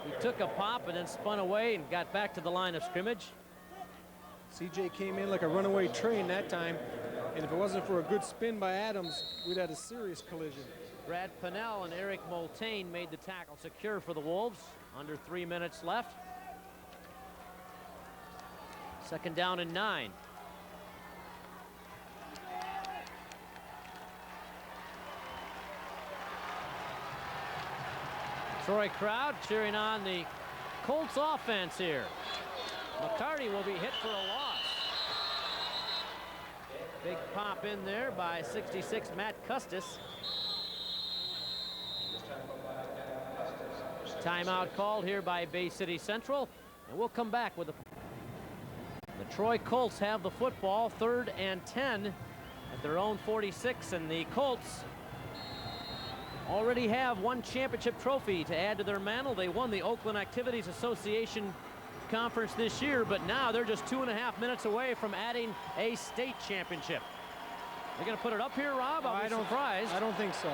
He took a pop and then spun away and got back to the line of scrimmage. CJ came in like a runaway train that time, and if it wasn't for a good spin by Adams, we'd had a serious collision. Brad Pinnell and Eric Moltaine made the tackle secure for the Wolves. Under 3 minutes left. 2nd down and 9. Troy crowd cheering on the Colts offense here. McCarty will be hit for a loss. Big pop in there by 66 Matt Custis. Timeout called here by Bay City Central, and we'll come back with the Troy Colts have the football, 3rd and 10 at their own 46, and the Colts already have one championship trophy to add to their mantle. They won the Oakland Activities Association Conference this year, but now they're just 2.5 minutes away from adding a state championship. They're going to put it up here, Rob? I don't surprised. I don't think so.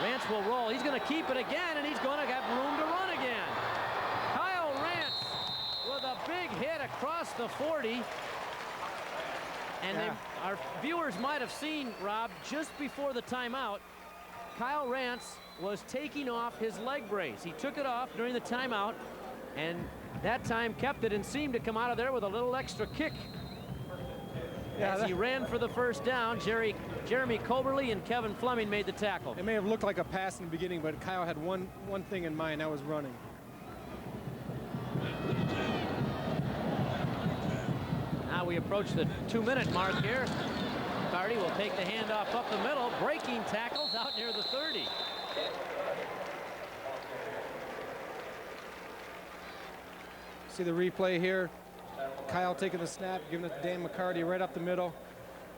Rance will roll. He's going to keep it again, and he's going to get room to run again. Kyle Rance with a big hit across the 40. And our viewers might have seen, Rob, just before the timeout, Kyle Rance was taking off his leg brace. He took it off during the timeout, and that time kept it and seemed to come out of there with a little extra kick. As he ran for the 1st down, Jeremy Coberly and Kevin Fleming made the tackle. It may have looked like a pass in the beginning, but Kyle had one thing in mind, that was running. Now we approach the 2-minute mark here. McCarty will take the handoff up the middle, breaking tackles out near the 30. See the replay here. Kyle taking the snap, giving it to Dan McCarty right up the middle.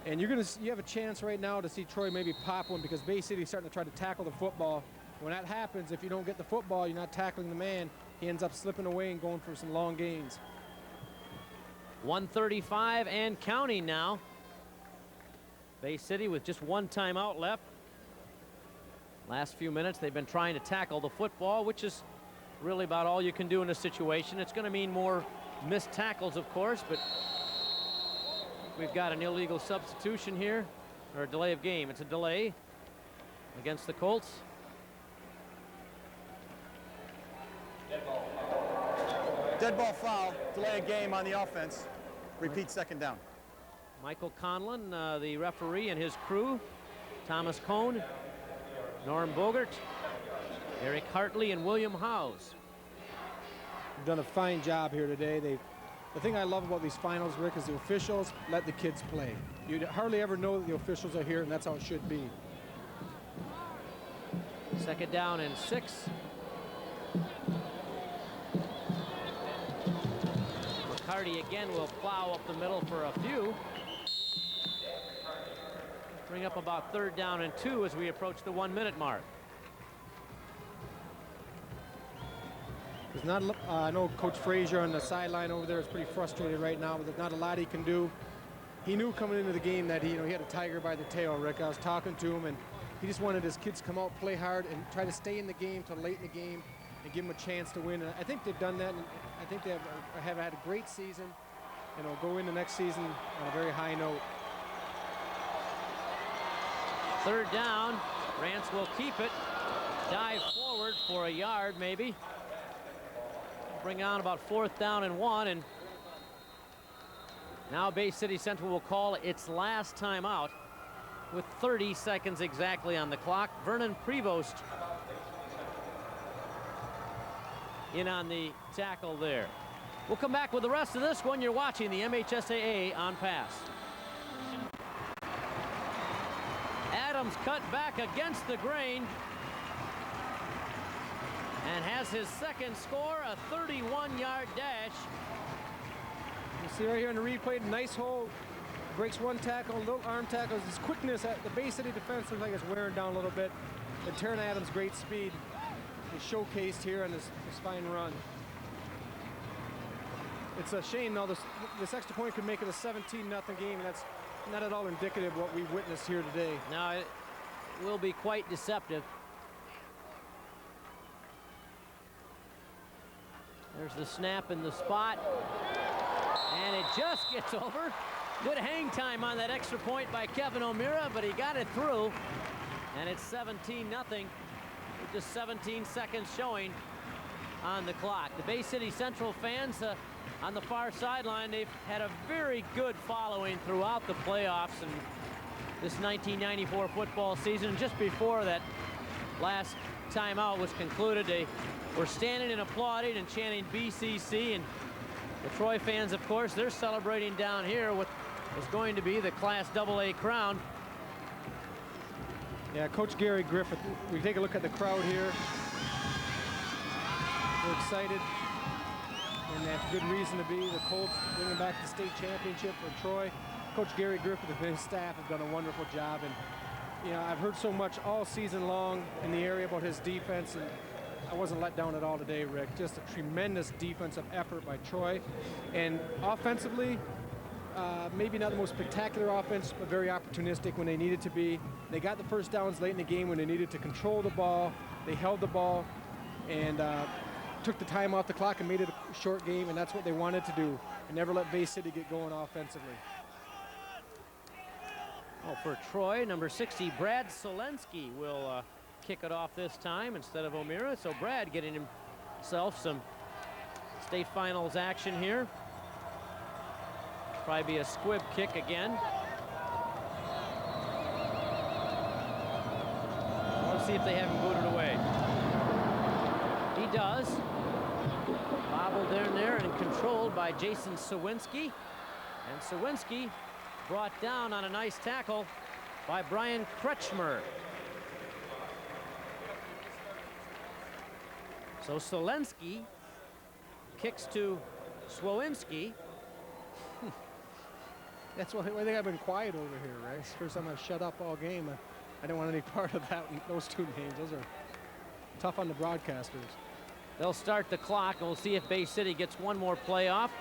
And you have a chance right now to see Troy maybe pop one, because Bay City's starting to try to tackle the football. When that happens, if you don't get the football, you're not tackling the man. He ends up slipping away and going for some long gains. 1:35 and counting now. Bay City with just one timeout left. Last few minutes they've been trying to tackle the football, which is really about all you can do in a situation. It's going to mean more missed tackles, of course, but we've got an illegal substitution here, or a delay of game. It's a delay against the Colts. Dead ball foul, delay a game on the offense. Repeat 2nd down. Michael Conlon, the referee, and his crew. Thomas Cohn, Norm Bogert, Eric Hartley, and William Howes. They've done a fine job here today. The thing I love about these finals, Rick, is the officials let the kids play. You hardly ever know that the officials are here, and that's how it should be. 2nd down and 6. McCarty again will plow up the middle for a few. Bring up about 3rd down and 2 as we approach the 1-minute mark. There's not, I know Coach Frazier on the sideline over there is pretty frustrated right now, but there's not a lot he can do. He knew coming into the game that he had a tiger by the tail, Rick. I was talking to him, and he just wanted his kids to come out, play hard, and try to stay in the game till late in the game and give them a chance to win. And I think they've done that, and I think they have had a great season, and will go into next season on a very high note. 3rd down. Rance will keep it. Dive forward for a yard, maybe. Bring on about 4th down and 1, and now Bay City Central will call its last timeout with 30 seconds exactly on the clock. Vernon Prevost in on the tackle there. We'll come back with the rest of this one. You're watching the MHSAA on Pass. Adams cut back against the grain and has his 2nd score, a 31-yard dash. You see right here in the replay, nice hole, breaks one tackle, little arm tackles. His quickness at the Bay City defense looks like it's wearing down a little bit. And Terran Adams' great speed is showcased here on this fine run. It's a shame now this extra point could make it a 17-0 game, and that's not at all indicative of what we've witnessed here today. Now it will be quite deceptive. There's the snap in the spot. And it just gets over. Good hang time on that extra point by Kevin O'Meara, but he got it through. And it's 17-0 with just 17 seconds showing on the clock. The Bay City Central fans on the far sideline, they've had a very good following throughout the playoffs and this 1994 football season. Just before that last timeout was concluded, they were standing and applauding and chanting BCC, and the Troy fans, of course, they're celebrating down here with is going to be the Class AA crown. Yeah, Coach Gary Griffith, we take a look at the crowd here. We're excited, and they have good reason to be. The Colts bringing back the state championship for Troy. Coach Gary Griffith and his staff have done a wonderful job, and you know, I've heard so much all season long in the area about his defense, and I wasn't let down at all today, Rick. Just a tremendous defensive effort by Troy, and offensively, maybe not the most spectacular offense, but very opportunistic when they needed to be. They got the first downs late in the game when they needed to control the ball. They held the ball and took the time off the clock and made it a short game, and that's what they wanted to do, and never let Bay City get going offensively. Oh, for Troy, number 60, Brad Solensky will kick it off this time instead of O'Meara. So Brad getting himself some state finals action here. Probably be a squib kick again. Let's see if they have him booted away. He does. Bobbled there and controlled by Jason Sawinski. And Sawinski brought down on a nice tackle by Brian Kretschmer. So Solensky kicks to Swowinski. That's why I think I've been quiet over here, right? It's the first time I've shut up all game. I didn't want any part of that. Those two names, those are tough on the broadcasters. They'll start the clock, and we'll see if Bay City gets one more play off.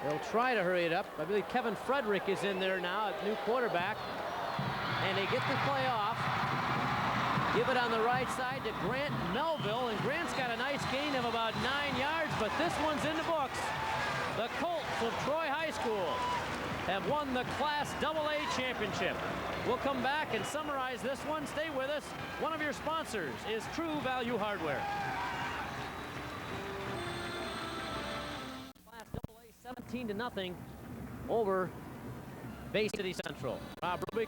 They'll try to hurry it up. I believe Kevin Frederick is in there now, at new quarterback. And they get the play off. Give it on the right side to Grant Melville, and Grant's got a nice gain of about 9 yards, but this one's in the books. The Colts of Troy High School have won the Class AA championship. We'll come back and summarize this one. Stay with us. One of your sponsors is True Value Hardware. Class AA 17-0 over Bay City Central. Rob Rubik,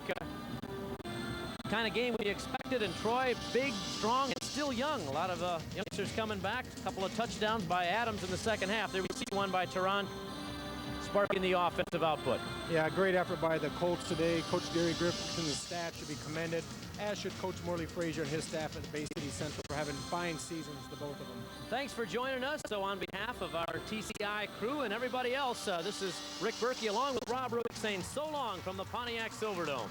kind of game we expected, and Troy, big, strong, and still young. A lot of youngsters coming back. A couple of touchdowns by Adams in the second half. There we see one by Tehran, sparking the offensive output. Yeah, great effort by the Colts today. Coach Gary Griffith and his staff should be commended, as should Coach Morley Frazier and his staff at the Bay City Central for having fine seasons, the both of them. Thanks for joining us. So on behalf of our TCI crew and everybody else, this is Rick Berkey along with Rob Rubik saying so long from the Pontiac Silverdome.